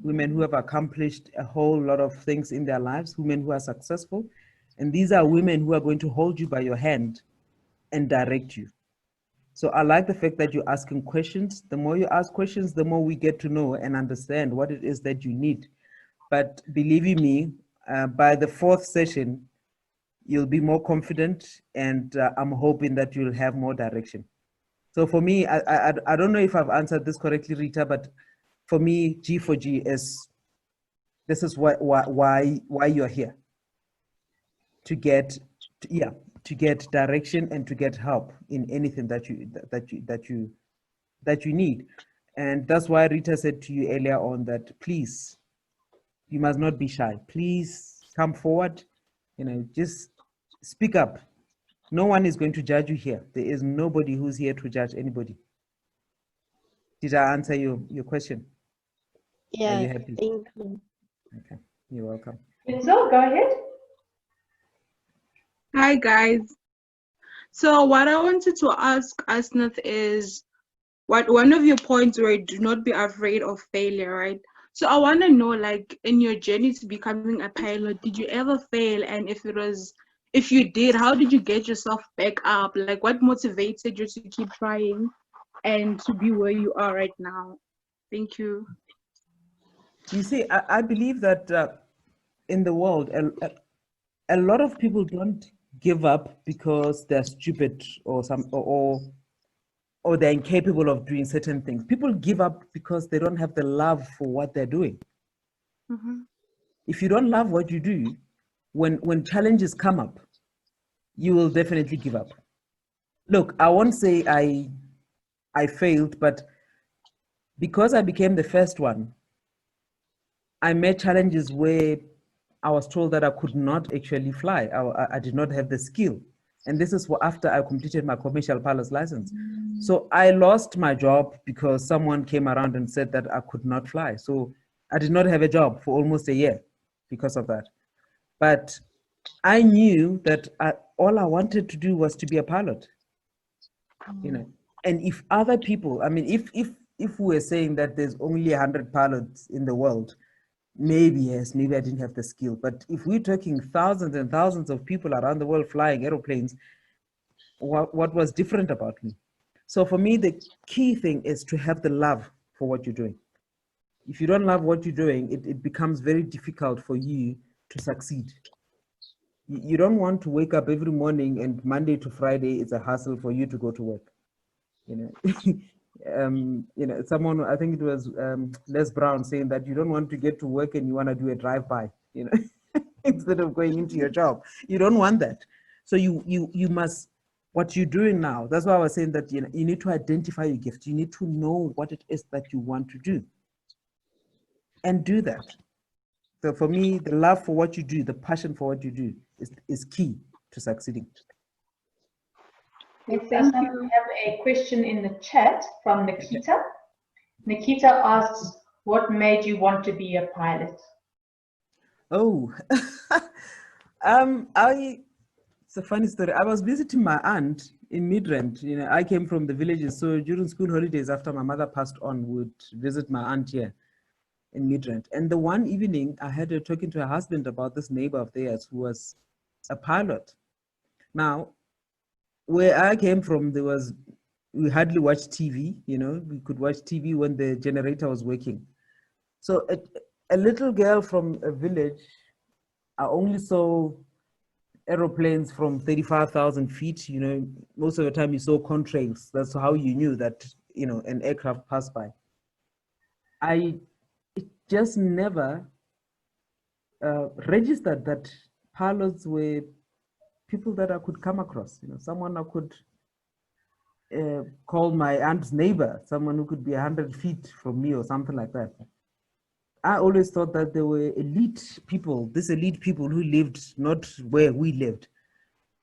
women who have accomplished a whole lot of things in their lives, women who are successful. And these are women who are going to hold you by your hand and direct you. So I like the fact that you're asking questions. The more you ask questions, the more we get to know and understand what it is that you need. But believe you me, by the fourth session, you'll be more confident, and I'm hoping that you'll have more direction. So for me, I don't know if I've answered this correctly, Rita, but for me, G4G is, this is why you're here. To get, to get direction and to get help in anything that you need. And that's why Rita said to you earlier on that, please, you must not be shy. Please come forward, just speak up. No one is going to judge you here. There is nobody who's here to judge anybody. Did I answer your question? Yeah, Are you happy? thank you. Okay, you're welcome. So go ahead. Hi guys. So what I wanted to ask Asnath is, one of your points were do not be afraid of failure, right? So I want to know, like, in your journey to becoming a pilot, did you ever fail? And if you did, how did you get yourself back up? Like, what motivated you to keep trying and to be where you are right now? Thank you. You see, I believe that in the world, a lot of people don't give up because they're stupid or they're incapable of doing certain things. People give up because they don't have the love for what they're doing. Mm-hmm. If you don't love what you do, when challenges come up, you will definitely give up. Look, I won't say I failed, but because I became the first one, I met challenges where I was told that I could not actually fly. I did not have the skill. And this is after I completed my commercial pilot's license. So I lost my job because someone came around and said that I could not fly. So I did not have a job for almost a year because of that. But I knew that all I wanted to do was to be a pilot. And if other people, I mean, if we're saying that there's only 100 pilots in the world, maybe yes, maybe I didn't have the skill. But if we're talking thousands and thousands of people around the world flying aeroplanes, what was different about me? So for me, the key thing is to have the love for what you're doing. If you don't love what you're doing, it becomes very difficult for you to succeed. You don't want to wake up every morning and Monday to Friday it's a hassle for you to go to work. Someone, I think it was Les Brown, saying that you don't want to get to work and you want to do a drive-by, instead of going into your job. You don't want that. So you must, what you're doing now, that's why I was saying that you need to identify your gift. You need to know what it is that you want to do and do that. So for me, the love for what you do, the passion for what you do is key to succeeding. Thank you. We have a question in the chat from Nikita. Nikita asks, what made you want to be a pilot? Oh, it's a funny story. I was visiting my aunt in Midrand. I came from the villages, so during school holidays, after my mother passed on, would visit my aunt here in Midrand. And the one evening, I had her talking to her husband about this neighbor of theirs who was a pilot. Now, where I came from, we hardly watched TV, we could watch TV when the generator was working. So a little girl from a village, I only saw aeroplanes from 35,000 feet, most of the time you saw contrails. That's how you knew that, an aircraft passed by. It just never registered that pilots were people that I could come across, someone I could call my aunt's neighbor, someone who could be 100 feet from me or something like that. I always thought that there were elite people who lived not where we lived.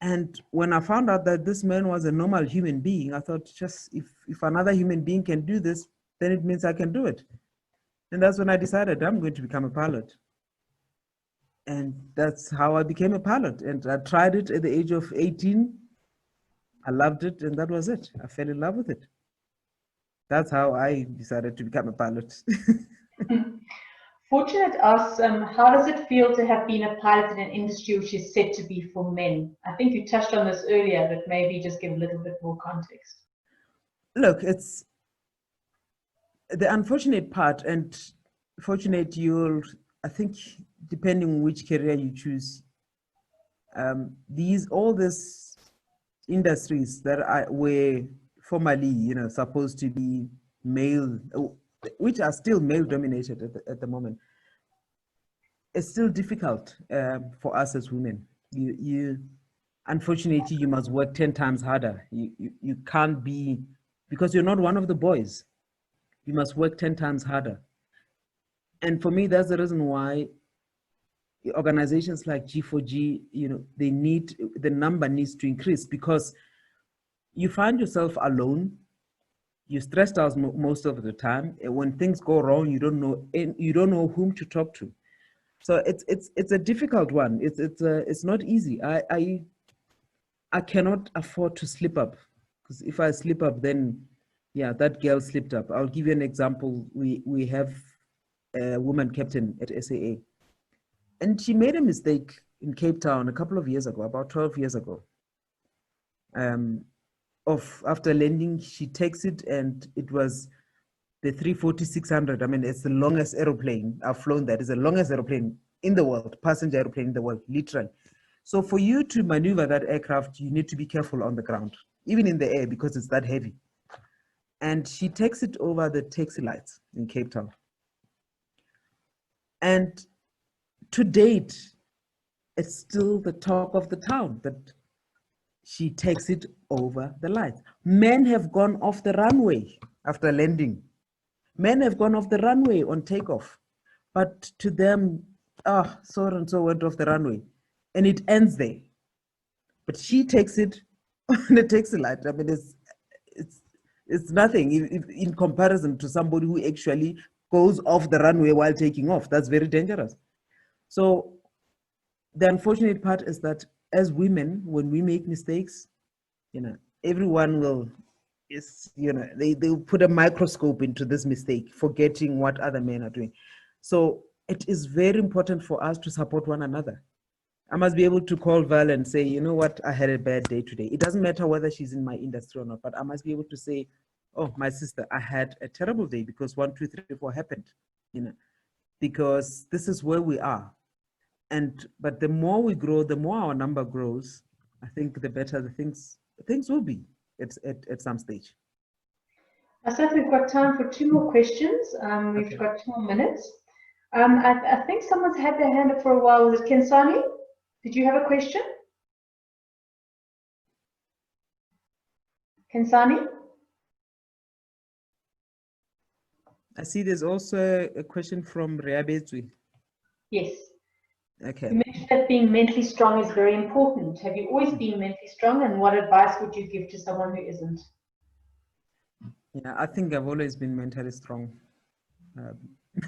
And when I found out that this man was a normal human being, I thought, just if another human being can do this, then it means I can do it. And that's when I decided I'm going to become a pilot. And that's how I became a pilot. And I tried it at the age of 18. I loved it, and that was it. I fell in love with it. That's how I decided to become a pilot. Fortunate asks, how does it feel to have been a pilot in an industry which is said to be for men? I think you touched on this earlier, but maybe just give a little bit more context. Look, it's the unfortunate part, and fortunate I think, depending on which career you choose, all these industries that were formerly, supposed to be male, which are still male dominated at the moment, it's still difficult for us as women. Unfortunately, you must work 10 times harder. You can't be, because you're not one of the boys. You must work 10 times harder. And for me, that's the reason why organizations like G4G, the number needs to increase, because you find yourself alone. You're stressed out most of the time. And when things go wrong, you don't know whom to talk to. So it's a difficult one. It's not easy. I cannot afford to slip up, because if I slip up, then yeah, that girl slipped up. I'll give you an example. We have a woman captain at SAA, and she made a mistake in Cape Town a couple of years ago, about 12 years ago. After landing, she takes it, and it was the 340-600. I mean, it's the longest aeroplane I've flown. That is the longest aeroplane in the world, passenger aeroplane in the world, literally. So for you to maneuver that aircraft, you need to be careful on the ground, even in the air, because it's that heavy. And she takes it over the taxi lights in Cape Town. And to date, it's still the talk of the town that she takes it over the lights. Men have gone off the runway after landing. Men have gone off the runway on takeoff. But to them, so and so went off the runway. And it ends there. But she takes it on the taxi light. I mean, it's nothing in comparison to somebody who actually goes off the runway while taking off. That's very dangerous. So the unfortunate part is that as women, when we make mistakes, everyone will, they'll put a microscope into this mistake, forgetting what other men are doing. So it is very important for us to support one another. I must be able to call Val and say, you know what, I had a bad day today. It doesn't matter whether she's in my industry or not, but I must be able to say, oh, my sister, I had a terrible day because 1, 2, 3, 4 happened, because this is where we are. But the more we grow, the more our number grows, I think the better the things will be at some stage. Asnath, we've got time for 2 more questions. We've got 2 more minutes. I think someone's had their hand up for a while. Was it Kensani? Did you have a question? Kensani? I see there's also a question from Reabetsui. Yes. Okay. You mentioned that being mentally strong is very important. Have you always been mentally strong, and what advice would you give to someone who isn't? Yeah, I think I've always been mentally strong.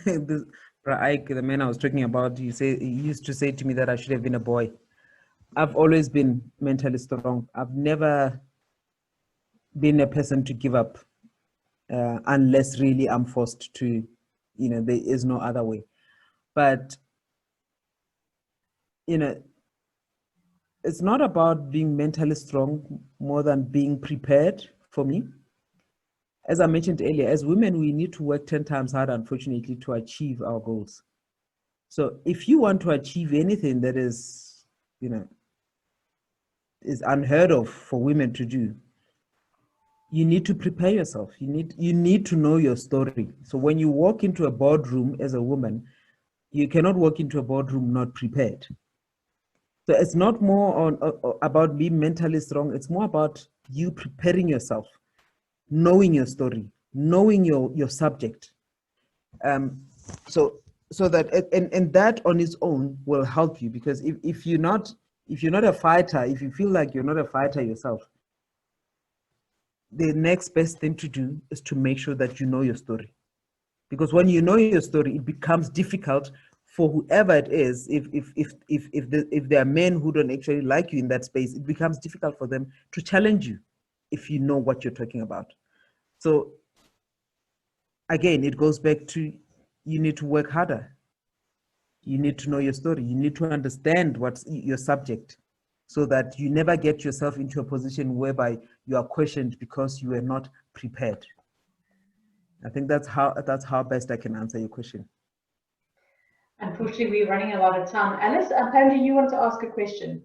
The man I was talking about, he used to say to me that I should have been a boy. I've always been mentally strong. I've never been a person to give up unless really I'm forced to, there is no other way. But, it's not about being mentally strong more than being prepared for me. As I mentioned earlier, as women, we need to work 10 times harder, unfortunately, to achieve our goals. So if you want to achieve anything that is, is unheard of for women to do, you need to prepare yourself. You need to know your story. So when you walk into a boardroom as a woman, you cannot walk into a boardroom not prepared. So it's not more about being mentally strong. It's more about you preparing yourself, knowing your story, knowing your subject. So that and that on its own will help you, because if you're not a fighter, if you feel like you're not a fighter yourself, the next best thing to do is to make sure that you know your story. Because when you know your story, it becomes difficult for whoever it is. If there are men who don't actually like you in that space, it becomes difficult for them to challenge you if you know what you're talking about. So again, it goes back to, you need to work harder. You need to know your story. You need to understand what's your subject, so that you never get yourself into a position whereby you are questioned because you were not prepared. I think that's how best I can answer your question. Unfortunately, we're running out of time. Alice, apparently you want to ask a question.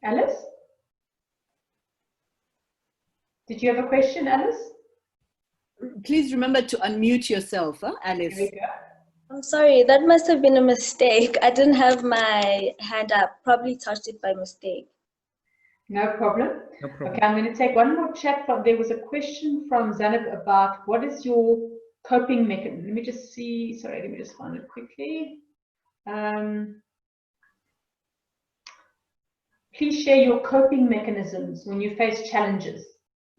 Alice? Did you have a question, Alice? Please remember to unmute yourself, Alice. There we go. I'm sorry, that must have been a mistake. I didn't have my hand up, probably touched it by mistake. No problem. No problem. Okay, I'm going to take one more chat. There was a question from Zanab about what is your coping mechanism. Let me just see. Sorry, let me just find it quickly. Please share your coping mechanisms when you face challenges.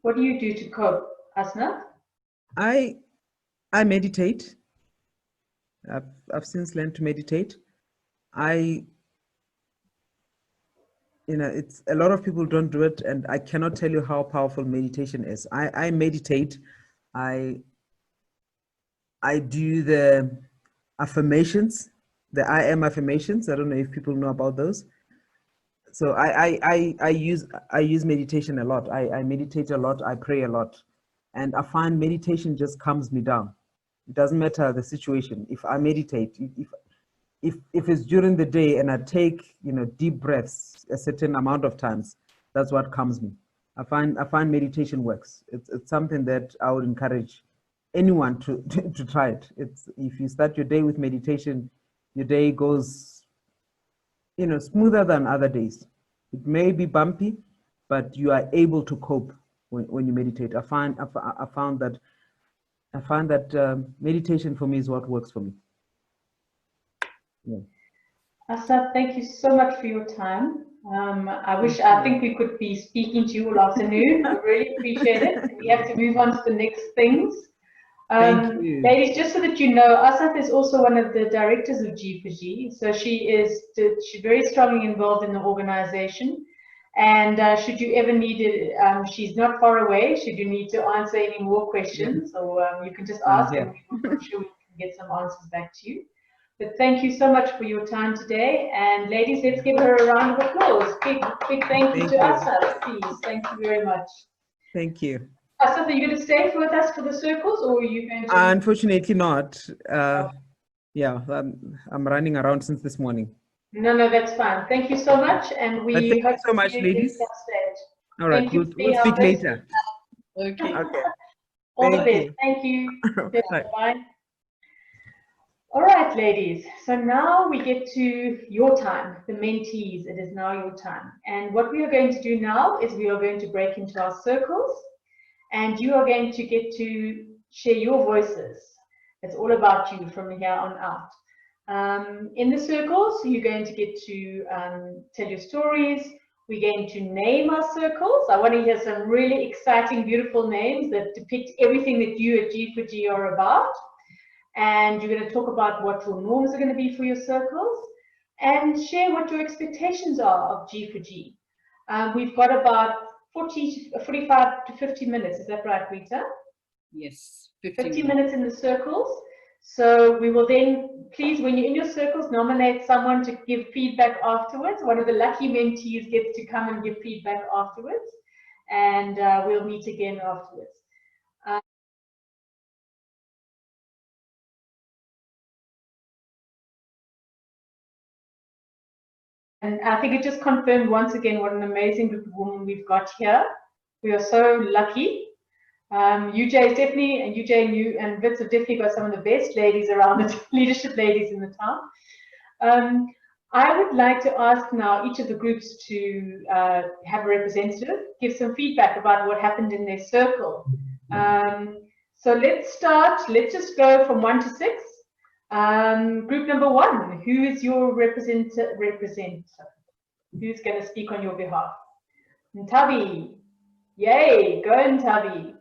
What do you do to cope, Asnath? I meditate. I've since learned to meditate. It's a lot of people don't do it, and I cannot tell you how powerful meditation is. I meditate. I do the affirmations, the I am affirmations. I don't know if people know about those. So I use meditation a lot. I meditate a lot. I pray a lot, and I find meditation just calms me down. It doesn't matter the situation. If I meditate, if it's during the day and I take deep breaths a certain amount of times, that's what calms me. I find meditation works. It's something that I would encourage anyone to try it. If you start your day with meditation, your day goes smoother than other days. It may be bumpy, but you are able to cope when you meditate. I find that meditation for me is what works for me. Yeah. Asnath, thank you so much for your time. I think we could be speaking to you all afternoon. I really appreciate it. We have to move on to the next things. Thank you. Ladies, just so that you know, Asnath is also one of the directors of G4G. So she's very strongly involved in the organization. And should you ever need it, she's not far away. Should you need to answer any more questions, or you can just ask, and I'm sure we can get some answers back to you. But thank you so much for your time today. And ladies, let's give her a round of applause. Big thank you to Asnath, please. Thank you very much. Thank you. Asnath, are you going to stay with us for the circles, or are you going to? Unfortunately not. Yeah, I'm running around since this morning. No, that's fine. Thank you so much, and we thank hope you so much, to see ladies. you upstage. All right, Thank you we'll speak later. Okay. All the best. Thank you. Bye. All right, ladies. So now we get to your time, the mentees. It is now your time. And what we are going to do now is we are going to break into our circles, and you are going to get to share your voices. It's all about you from here on out. In the circles, you're going to get to tell your stories. We're going to name our circles. I want to hear some really exciting, beautiful names that depict everything that you at G4G are about. And you're going to talk about what your norms are going to be for your circles and share what your expectations are of G4G. We've got about 45 to 50 minutes. Is that right, Rita? Yes. 50 minutes in the circles. So we will then, please, when you're in your circles, nominate someone to give feedback afterwards. One of the lucky mentees gets to come and give feedback afterwards. And we'll meet again afterwards. And I think it just confirmed once again what an amazing group of women we've got here. We are so lucky. UJ is definitely, and UJ and you and Wits have definitely got some of the best ladies around, the leadership ladies in the town. I would like to ask now each of the groups to have a representative, give some feedback about what happened in their circle. So let's start, let's just go from 1 to 6. Group number 1, who is your representative? Who's going to speak on your behalf? Ntabi. Yay, go Ntabi.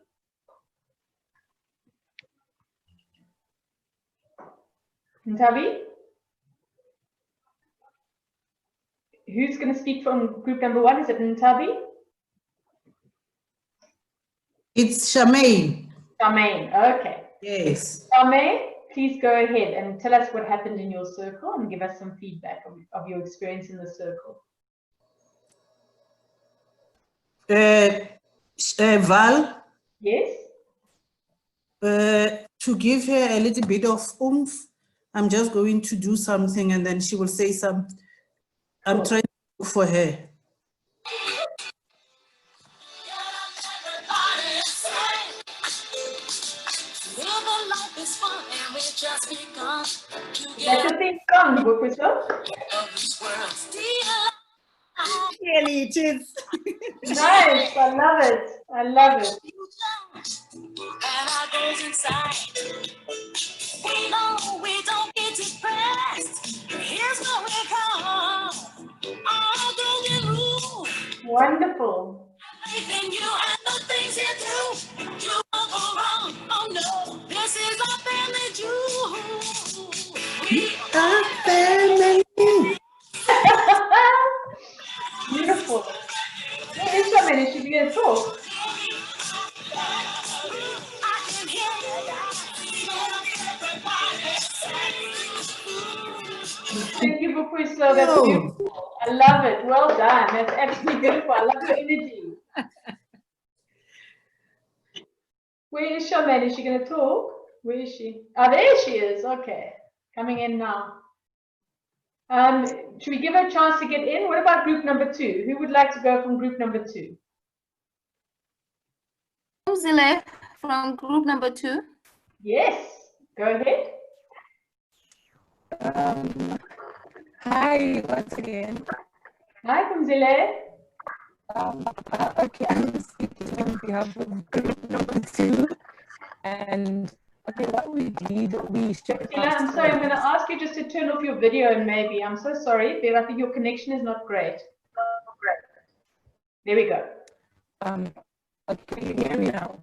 Ntabi? Who's going to speak from group number 1? Is it Ntabi? It's Charmaine. Charmaine, okay. Yes. Charmaine, please go ahead and tell us what happened in your circle and give us some feedback of your experience in the circle. Val? Yes? To give her a little bit of oomph, I'm just going to do something and then she will say something. I'm trying to look for her. That's a thing song, Boipuso. Really, it is. Nice, I love it. I love it. We don't get depressed. Here's what we call all golden rule. Wonderful. Faith in you and the things you do. You won't go wrong. Oh no, this is our family jewel. We are family. Beautiful. Where is Charmaine? Is she going to talk? Thank you, Boipuso. That's beautiful. I love it. Well done. That's absolutely beautiful. I love your energy. Where is Charmaine? Is she going to talk? Where is she? Oh, there she is. Okay. Coming in now. Should we give her a chance to get in? What about group number 2? Who would like to go from group number 2? Zile from group number 2. Yes. Go ahead. Hi, once again. Hi, Kumzile. Okay, I'm speaking on behalf of group number 2. And okay, what we did, we shared. I'm sorry, I'm going to ask you just to turn off your video maybe. I'm so sorry, but I think your connection is not great. There we go. Okay, can you hear me now?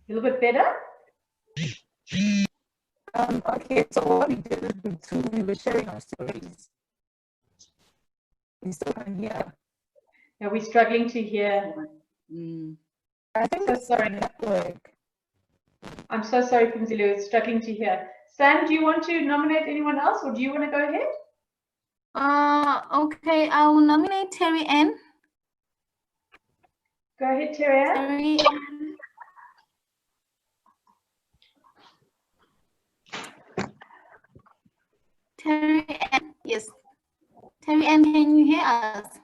A little bit better? Okay, so what we did is we were sharing our stories. We still can't hear. Yeah, we're struggling to hear. I think so sorry. Network. I'm so sorry, Kumzile, we're struggling to hear. Sam, do you want to nominate anyone else, or do you want to go ahead? Okay, I'll nominate Terry Ann. Go ahead, Terry Ann. Terry Ann, yes. Terry Ann, can you hear us?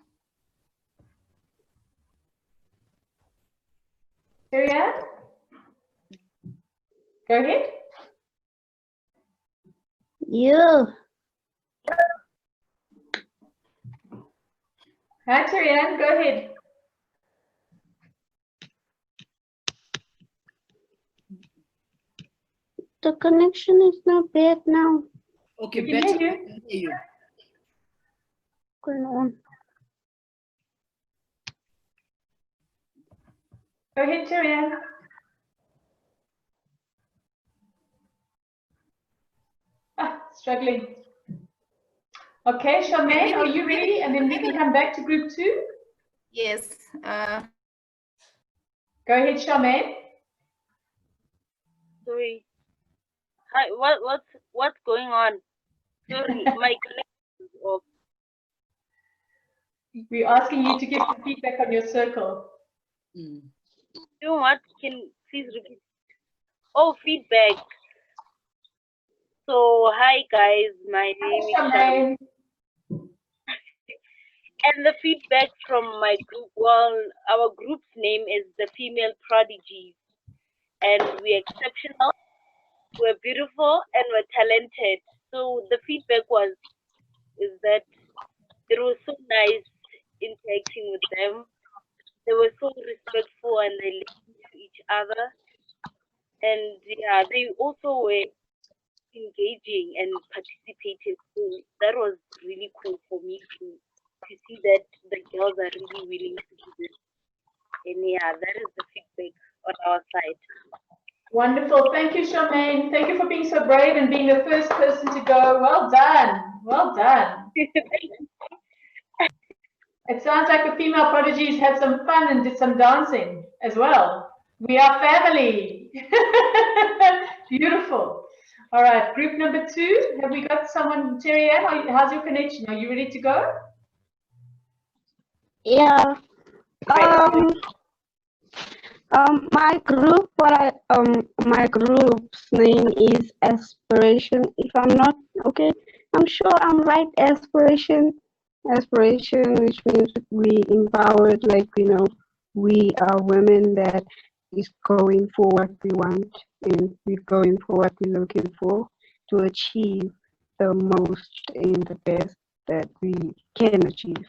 Terry Ann? Go ahead. Yeah. Hi, Terry Ann, go ahead. The connection is not bad now. Okay, we can better. hear you. Going on. Go ahead, Terry Ann. Struggling. Okay, Charmaine, are you ready? And then we can come back to group 2. Yes. Go ahead, Charmaine. Sorry. Hi. What's going on? Sorry, my connection is off. We're asking you to give some feedback on your circle. You know what? Can you please repeat? Oh, feedback. So, hi guys, my name is Charmaine. And the feedback from my group, well, our group's name is the Female Prodigies. And we're exceptional, we're beautiful, and we're talented. So the feedback is that it was so nice interacting with them. They were so respectful and they listened to each other. And yeah, they also were engaging and participated. So that was really cool for me to see that the girls are really willing to do this. And yeah, that is the feedback on our side. Wonderful. Thank you, Charmaine. Thank you for being so brave and being the first person to go. Well done. Well done. It sounds like the female prodigies had some fun and did some dancing as well. We are family. Beautiful. All right, group number 2. Have we got someone, Terry Ann? How's your connection? Are you ready to go? Yeah. My group, my group's name is Aspiration. If I'm not okay, I'm sure I'm right. Aspiration, which means we empowered, like, we are women that is going for what we want and we're going for what we're looking for to achieve the most and the best that we can achieve.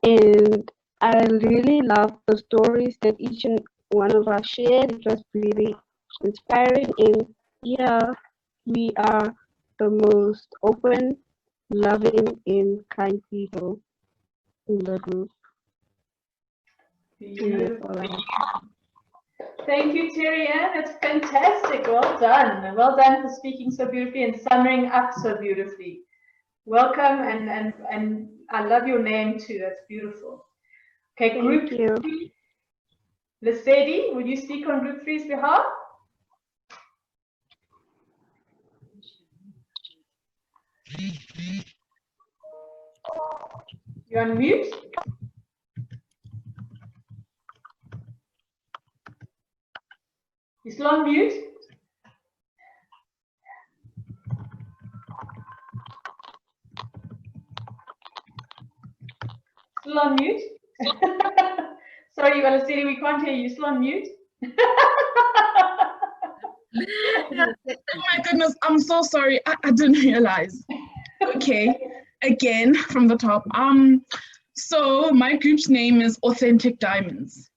And I really love the stories that each and one of us shared. It was really inspiring, and yeah, we are the most open, loving, and kind people in the group. And that's all I have. Thank you, Terry Ann. That's fantastic. Well done. Well done for speaking so beautifully and summing up so beautifully. Welcome, and I love your name too. That's beautiful. Okay, group 3. Lesedi, will you speak on group 3's behalf? You're on mute. You're still on mute. Still on mute. Sorry, Lesedi, we can't hear you. Still on mute. Oh my goodness, I'm so sorry. I didn't realize. Okay, again from the top. So my group's name is Authentic Diamonds.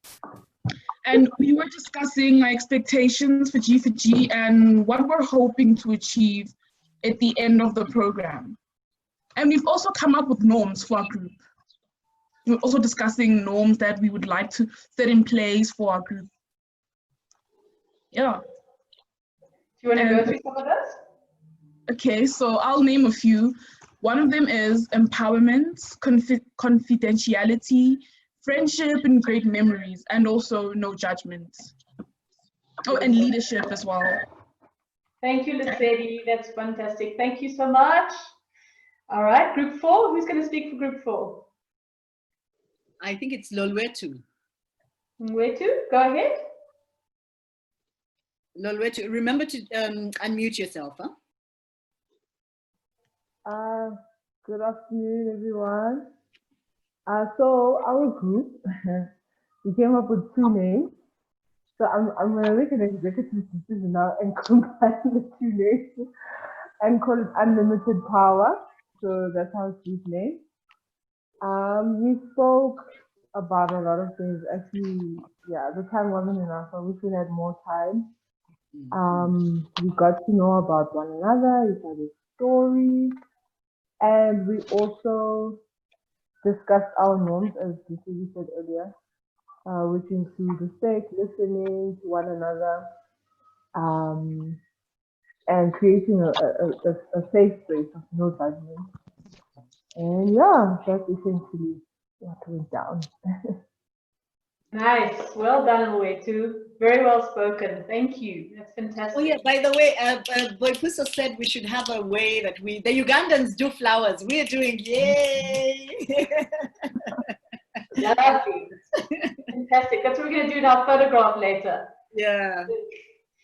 And we were discussing my expectations for G4G and what we're hoping to achieve at the end of the program. And we've also come up with norms for our group. We're also discussing norms that we would like to set in place for our group. Yeah. Do you want to go through some of those? Okay, so I'll name a few. One of them is empowerment, confidentiality, friendship and great memories, and also no judgment. Oh, and leadership as well. Thank you, Lesedi. That's fantastic. Thank you so much. All right, group 4. Who's going to speak for group 4? I think it's Lolwetu. Lolwetu, go ahead. Lolwetu, remember to unmute yourself, huh? Good afternoon, everyone. So our group, we came up with 2 names. So I'm going to make an executive decision now and combine the 2 names and call it Unlimited Power. So that's our group name. We spoke about a lot of things. Actually, yeah, the time wasn't enough. I wish we had more time. We got to know about one another, each other's stories, and we also discussed our norms, as you said earlier, which include respect, listening to one another, and creating a safe space of no judgment. And yeah, that's essentially what went down. Nice. Well done, Lolwetu. Very well spoken. Thank you. That's fantastic. Oh yeah, by the way, Boipuso said we should have a way that the Ugandans do flowers. We are doing, yay! Lovely. Fantastic. That's what we're going to do in our photograph later. Yeah.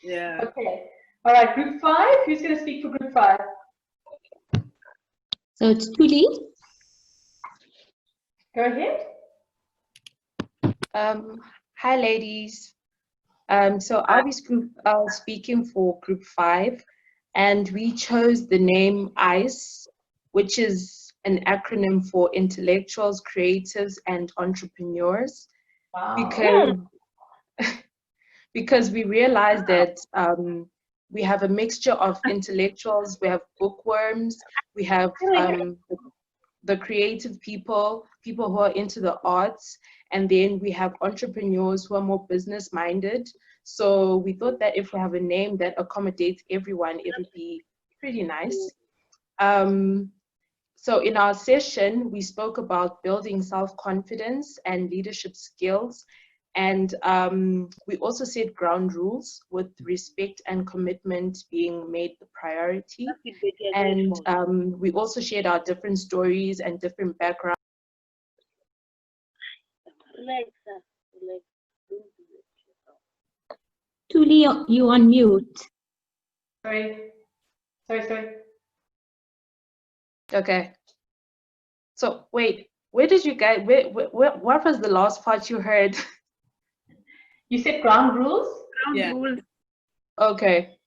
Yeah. Okay. All right, group 5. Who's going to speak for group 5? So it's Tuli. Go ahead. Hi, ladies. So I'll be speaking for group 5, and we chose the name ICE, which is an acronym for intellectuals, creatives, and entrepreneurs. Wow. Because we realized that we have a mixture of intellectuals, we have bookworms, we have the creative people who are into the arts, and then we have entrepreneurs who are more business minded. So we thought that if we have a name that accommodates everyone, it would be pretty nice. So in our session, we spoke about building self-confidence and leadership skills. And we also set ground rules with respect and commitment being made the priority. And we also shared our different stories and different backgrounds. Tuli, you on mute. Sorry. Okay. So wait, where did you guys, what was the last part you heard? You said ground rules? Yeah. Okay.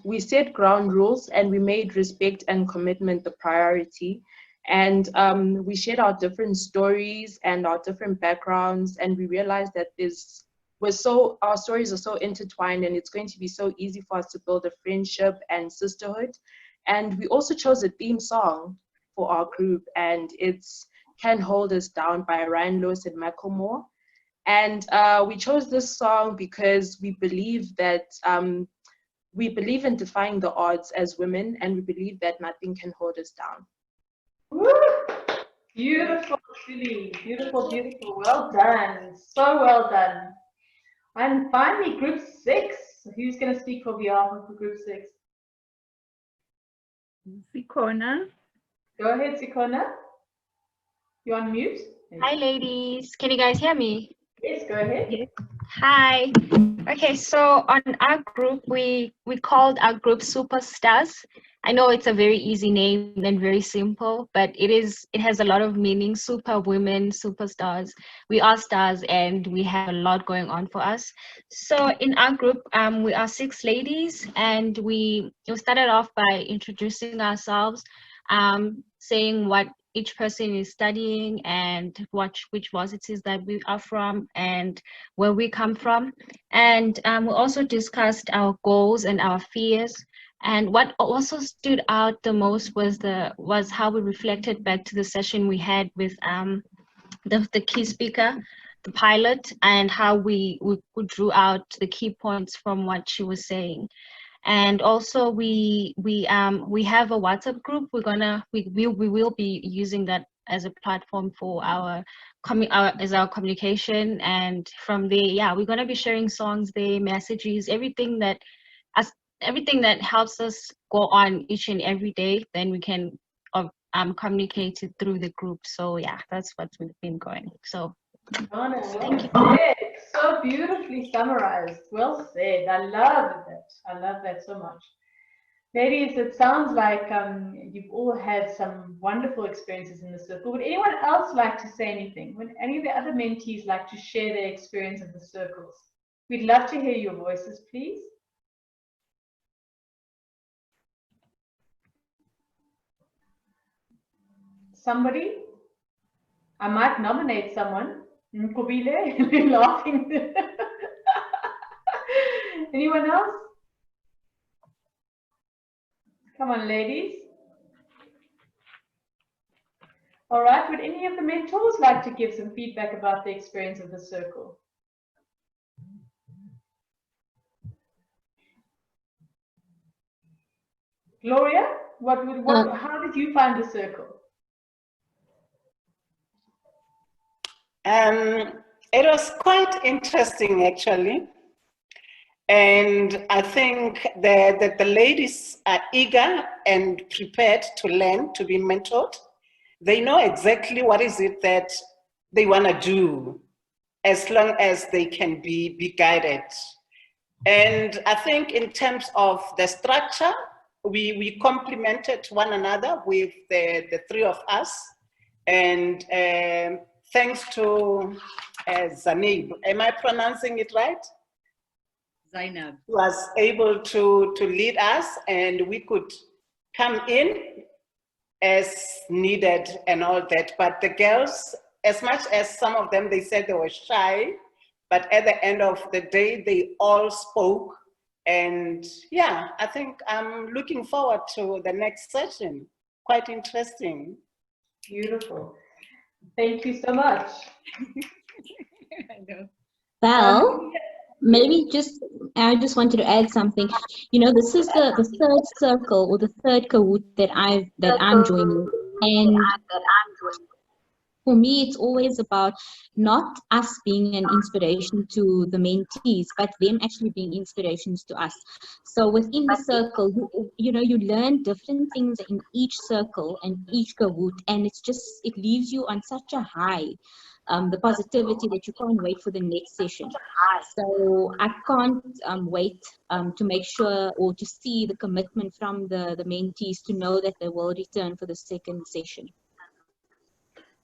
We set ground rules and we made respect and commitment the priority. And we shared our different stories and our different backgrounds, and we realized that our stories are so intertwined, and it's going to be so easy for us to build a friendship and sisterhood. And we also chose a theme song for our group, and it's Can't Hold Us Down by Ryan Lewis and Macklemore. And we chose this song because we believe that we believe in defying the odds as women, and we believe that nothing can hold us down. Woo! Beautiful, Julie. Beautiful, beautiful. Well done. So well done. And finally, group 6. Who's going to speak for behalf of group 6? Sikona. Go ahead, Sikona. You on mute? Hi, ladies. Can you guys hear me? Yes, go ahead. Yes. Hi. Okay, so on our group, we called our group Superstars. I know it's a very easy name and very simple, but it has a lot of meaning. Super women, superstars. We are stars, and we have a lot going on for us. So in our group, we are 6 ladies, and we started off by introducing ourselves, saying what each person is studying and which varsities that we are from and where we come from. And we also discussed our goals and our fears. And what also stood out the most was how we reflected back to the session we had with the key speaker, the pilot, and how we drew out the key points from what she was saying. And also we have a WhatsApp group. We will be using that as a platform for our communication. And from there, yeah, we're gonna be sharing songs there, messages, everything that helps us go on each and every day. Then we can communicate it through the group. So yeah, that's what we've been going. So Thank you. Said. So beautifully summarized. Well said. I love that. I love that so much. Ladies, it sounds like you've all had some wonderful experiences in the circle. Would anyone else like to say anything? Would any of the other mentees like to share their experience of the circles? We'd love to hear your voices, please. Somebody? I might nominate someone. Nkobile, laughing. Anyone else? Come on, ladies. All right, would any of the mentors like to give some feedback about the experience of the circle? Gloria, how did you find the circle? It was quite interesting, actually. And I think that the ladies are eager and prepared to learn, to be mentored. They know exactly what is it that they want to do, as long as they can be guided. And I think in terms of the structure, we complemented one another with the 3 of us. And thanks to Zanib, am I pronouncing it right? Zainab was able to lead us, and we could come in as needed and all that. But the girls, as much as some of them, they said they were shy, but at the end of the day, they all spoke. And yeah, I think I'm looking forward to the next session. Quite interesting. Beautiful. Thank you so much. I know. Well, maybe I just wanted to add something. You know, this is the 3rd circle or the 3rd Kahoot that I'm joining, and for me, it's always about not us being an inspiration to the mentees, but them actually being inspirations to us. So within the circle, you know, you learn different things in each circle and each Kahoot, and it leaves you on such a high. The positivity that you can't wait for the next session. So I can't wait to make sure or to see the commitment from the mentees to know that they will return for the 2nd session.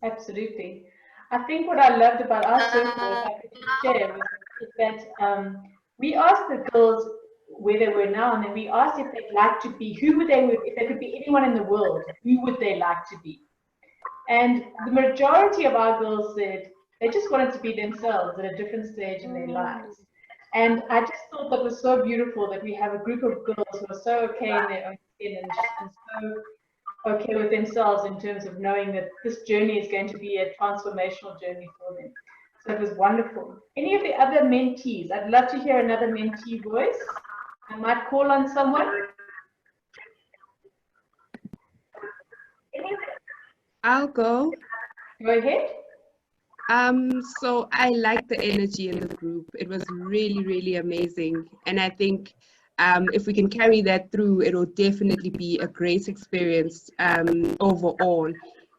Absolutely. I think what I loved about our circle, if I could just share, was is that we asked the girls where they were now, and then we asked if they'd like to be, if they could be anyone in the world, who would they like to be? And the majority of our girls said they just wanted to be themselves at a different stage in their lives. And I just thought that was so beautiful that we have a group of girls who are so okay in their own skin and so okay with themselves in terms of knowing that this journey is going to be a transformational journey for them. So it was wonderful. Any of the other mentees? I'd love to hear another mentee voice. I might call on someone. I'll go. Go ahead. So I like the energy in the group. It was really, really amazing. And I think if we can carry that through, it will definitely be a great experience overall.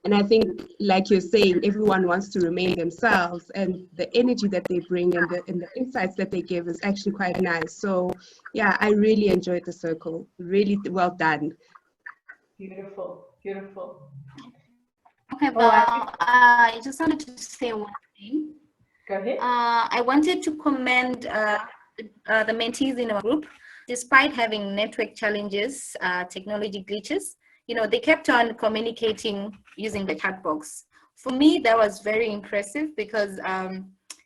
And I think, like you're saying, everyone wants to remain themselves, and the energy that they bring and the insights that they give is actually quite nice. So yeah, I really enjoyed the circle. Really well done. Beautiful, beautiful. Okay, well, I just wanted to say one thing. Go ahead. I wanted to commend the mentees in our group. Despite having network challenges, technology glitches, you know, they kept on communicating using the chat box. For me, that was very impressive because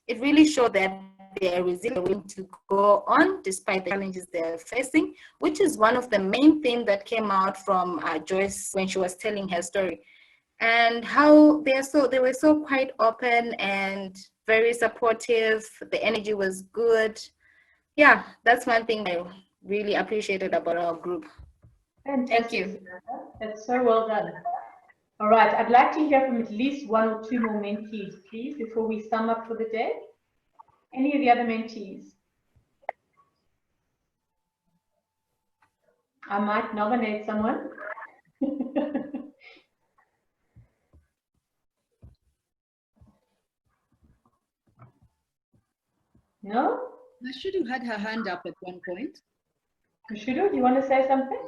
it really showed that they are resilient, willing to go on despite the challenges they're facing, which is one of the main things that came out from Joyce when she was telling her story. And how they were so quite open and very supportive. The energy was good. Yeah, that's one thing I really appreciated about our group. Fantastic. Thank you. That's so well done. All right, I'd like to hear from at least one or two more mentees, please, before we sum up for the day. Any of the other mentees? I might nominate someone. No? Mashigo had her hand up at one point. Mashigo, do you want to say something?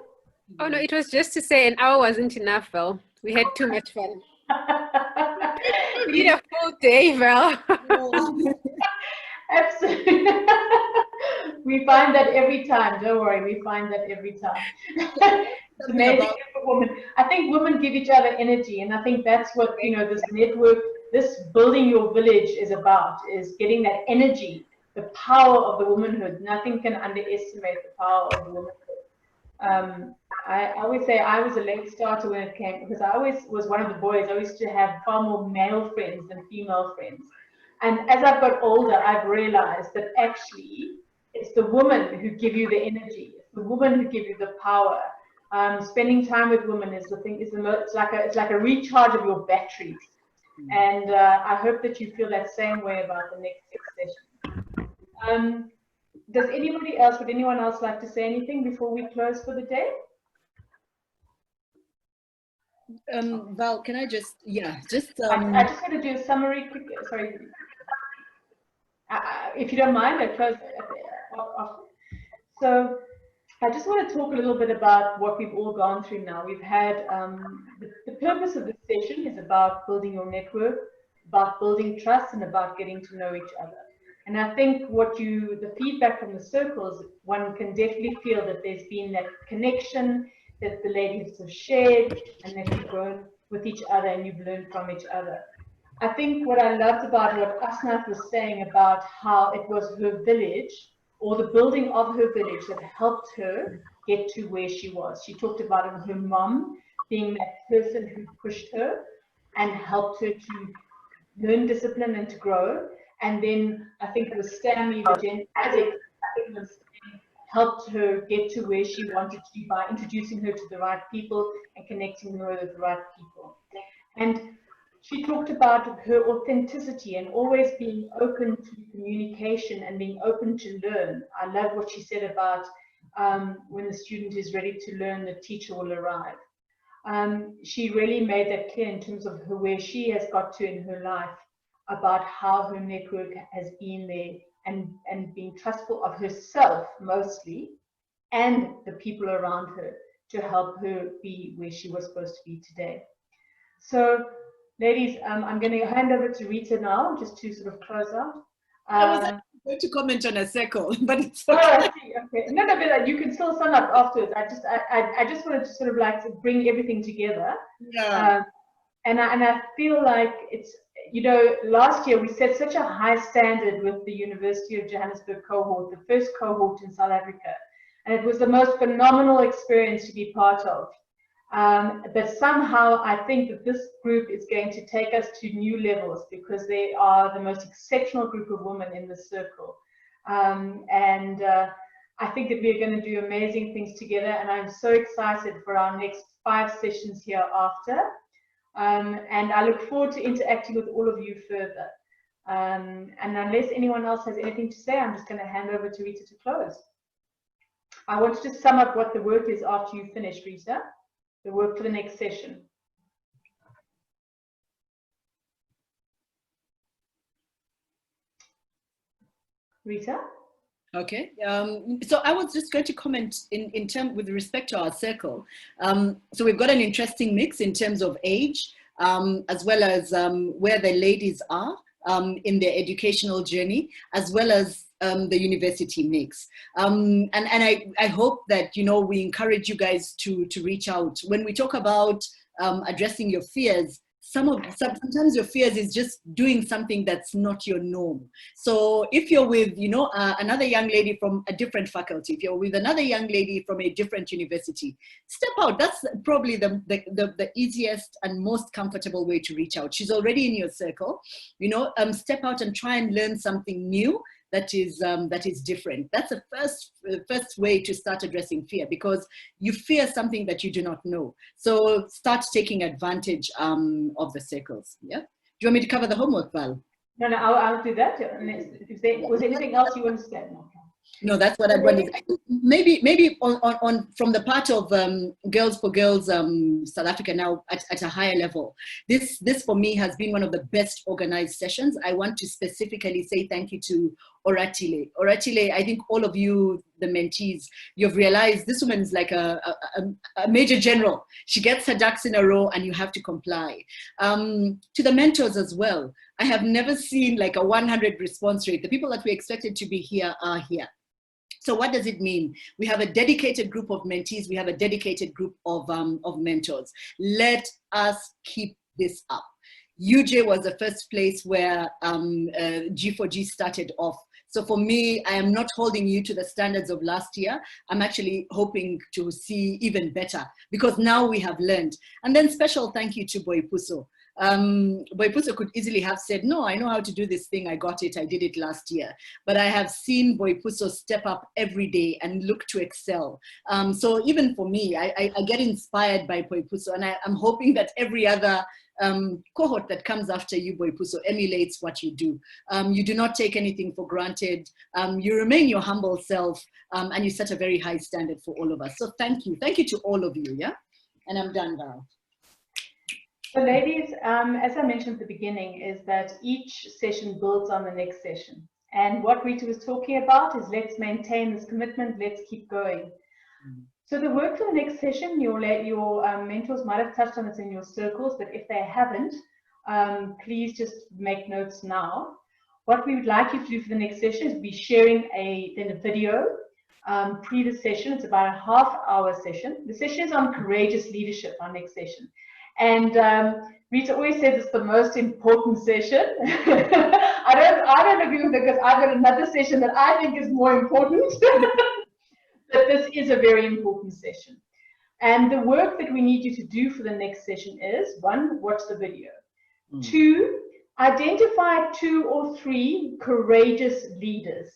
Oh no, it was just to say an hour wasn't enough, Val. We had too much fun. We need a full day, Val. Absolutely. We find that every time. Don't worry, we find that every time. It's amazing for women. I think women give each other energy, and I think that's what, you know, this network, this building your village is about, is getting that energy, the power of the womanhood. Nothing can underestimate the power of the womanhood. I always say I was a late starter when it came, because I always was one of the boys. I used to have far more male friends than female friends. And as I've got older, I've realized that actually it's the women who give you the energy. It's the women who give you the power. Spending time with women is the thing. It's like a recharge of your batteries. And I hope that you feel that same way about the next 6 sessions. Would anyone else like to say anything before we close for the day? Val, can I just, I just want to do a summary quick, sorry. If you don't mind, I close off. So I just want to talk a little bit about what we've all gone through now. We've had, the purpose of this session is about building your network, about building trust, and about getting to know each other. And I think the feedback from the circles, one can definitely feel that there's been that connection that the ladies have shared, and that you've grown with each other and you've learned from each other. I think what I loved about what Asnath was saying about how it was her village, or the building of her village, that helped her get to where she was. She talked about her mom being that person who pushed her and helped her to learn discipline and to grow. And then I think it was Stanley, the gender helped her get to where she wanted to be by introducing her to the right people and connecting her with the right people. And she talked about her authenticity and always being open to communication and being open to learn. I love what she said about when the student is ready to learn, the teacher will arrive. She really made that clear in terms of where she has got to in her life, about how her network has been there, and being trustful of herself mostly, and the people around her, to help her be where she was supposed to be today. So ladies, I'm going to hand over to Rita now, just to sort of close out. going to comment on a circle, but it's okay. okay. Oh, I see. Okay. No, but you can still sum up afterwards. I just wanted to sort of like to bring everything together. Yeah. And I feel like it's, you know, last year we set such a high standard with the University of Johannesburg cohort, the first cohort in South Africa. And it was the most phenomenal experience to be part of. But somehow I think that this group is going to take us to new levels because they are the most exceptional group of women in the circle. I think that we're going to do amazing things together, and I'm so excited for our next 5 sessions hereafter. And I look forward to interacting with all of you further. And unless anyone else has anything to say, I'm just going to hand over to Rita to close. I want to just sum up what the work is after you finish, Rita. The work for the next session. Rita? Okay, so I was just going to comment in terms with respect to our circle. So we've got an interesting mix in terms of age, as well as where the ladies are in their educational journey, as well as the university mix. And I hope that, you know, we encourage you guys to reach out. When we talk about addressing your fears, sometimes your fears is just doing something that's not your norm. So if you're with, you know, another young lady from a different faculty, if you're with another young lady from a different university, step out. That's probably the easiest and most comfortable way to reach out. She's already in your circle, you know, step out and try and learn something new that is different. That's the first way to start addressing fear, because you fear something that you do not know. So start taking advantage of the circles. Yeah. Do you want me to cover the homework, Val? No, I'll do that. Was there anything else you want to say? No, that's what I wanted. Maybe on from the part of Girls4Girls South Africa now at a higher level. This for me has been one of the best organized sessions. I want to specifically say thank you to Oratile. Oratile, I think all of you, the mentees, you've realized this woman is like a major general. She gets her ducks in a row and you have to comply. To the mentors as well, I have never seen like a 100 response rate. The people that we expected to be here are here. So what does it mean? We have a dedicated group of mentees. We have a dedicated group of mentors. Let us keep this up. UJ was the first place where G4G started off. So for me, I am not holding you to the standards of last year. I'm actually hoping to see even better because now we have learned. And then special thank you to Boipuso. Boipuso could easily have said, no, I know how to do this thing. I got it. I did it last year. But I have seen Boipuso step up every day and look to excel. So even for me, I get inspired by Boipuso, and I'm hoping that every other cohort that comes after you, Boipuso, emulates what you do. You do not take anything for granted. You remain your humble self, and you set a very high standard for all of us. So thank you. Thank you to all of you, yeah? And I'm done now. So ladies, as I mentioned at the beginning, is that each session builds on the next session. And what Rita was talking about is let's maintain this commitment, let's keep going. So the work for the next session, your mentors might have touched on it in your circles, but if they haven't, please just make notes now. What we would like you to do for the next session is be sharing a video pre the session. It's about a half-hour session. The session is on courageous leadership, our next session. And Rita always says it's the most important session. I don't agree with it because I've got another session that I think is more important. But this is a very important session. And the work that we need you to do for the next session is, 1, watch the video. 2, identify 2 or 3 courageous leaders.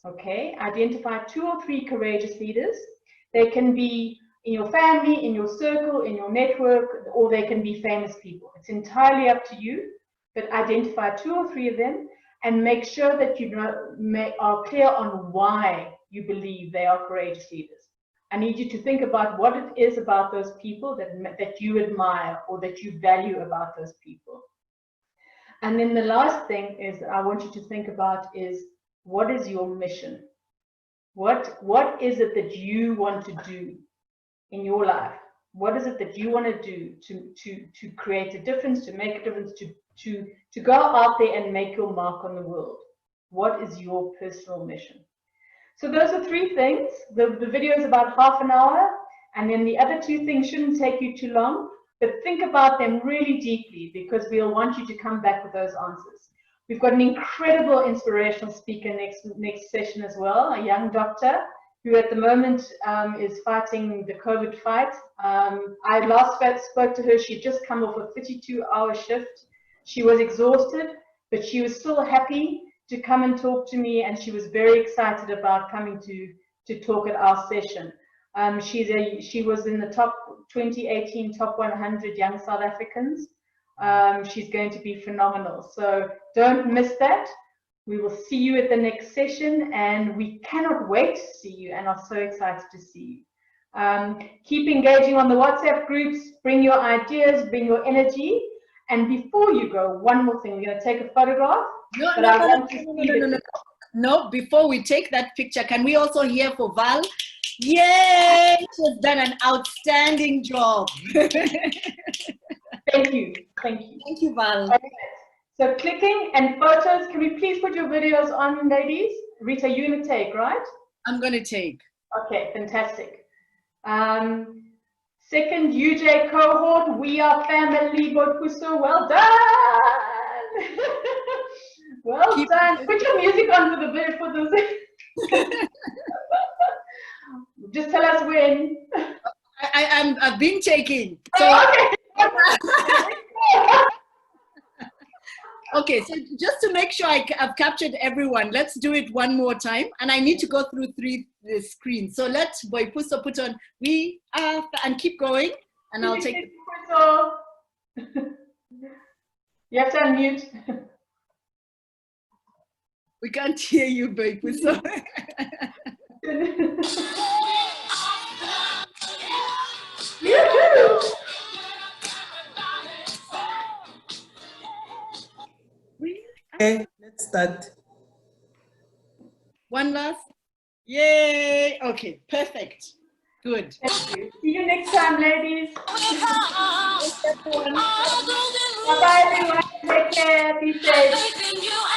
Okay, identify 2 or 3 courageous leaders. They can be in your family, in your circle, in your network, or they can be famous people. It's entirely up to you, but identify 2 or 3 of them and make sure that you are clear on why you believe they are courageous leaders. I need you to think about what it is about those people that you admire or that you value about those people. And then the last thing is that I want you to think about is, what is your mission? What is it that you want to do in your life? What is it that you want to do to create a difference, to make a difference, to go out there and make your mark on the world? What is your personal mission? So those are 3 things. The video is about half an hour, and then the other 2 things shouldn't take you too long, but think about them really deeply, because we'll want you to come back with those answers. We've got an incredible inspirational speaker next session as well, a young doctor who at the moment is fighting the COVID fight. I last spoke to her. She'd just come off a 32-hour shift. She was exhausted, but she was still happy to come and talk to me, and she was very excited about coming to talk at our session. She was in the top 2018 top 100 young South Africans. She's going to be phenomenal. So don't miss that. We will see you at the next session, and we cannot wait to see you and are so excited to see you. Keep engaging on the WhatsApp groups, bring your ideas, bring your energy. And before you go, one more thing, we're going to take a photograph. No, before we take that picture, can we also hear for Val? Yay! She's done an outstanding job. Thank you. Thank you. Thank you, Val. Okay. So clicking and photos, can we please put your videos on, ladies? Rita, you're going to take, right? I'm going to take. Okay, fantastic. Second, UJ cohort, we are family, Boipuso, well done. Well done. Put your music on for the video for this. Just tell us when. I've been taking. So okay, so just to make sure I've captured everyone, let's do it one more time. And I need to go through the screens. So let Boipuso put on we are, and keep going. And I'll take it. You have to unmute. We can't hear you, Boipuso. Okay, let's start. One last. Yay! Okay, perfect. Good. Thank you. See you next time, ladies. Bye-bye, everyone. Take care. Be safe.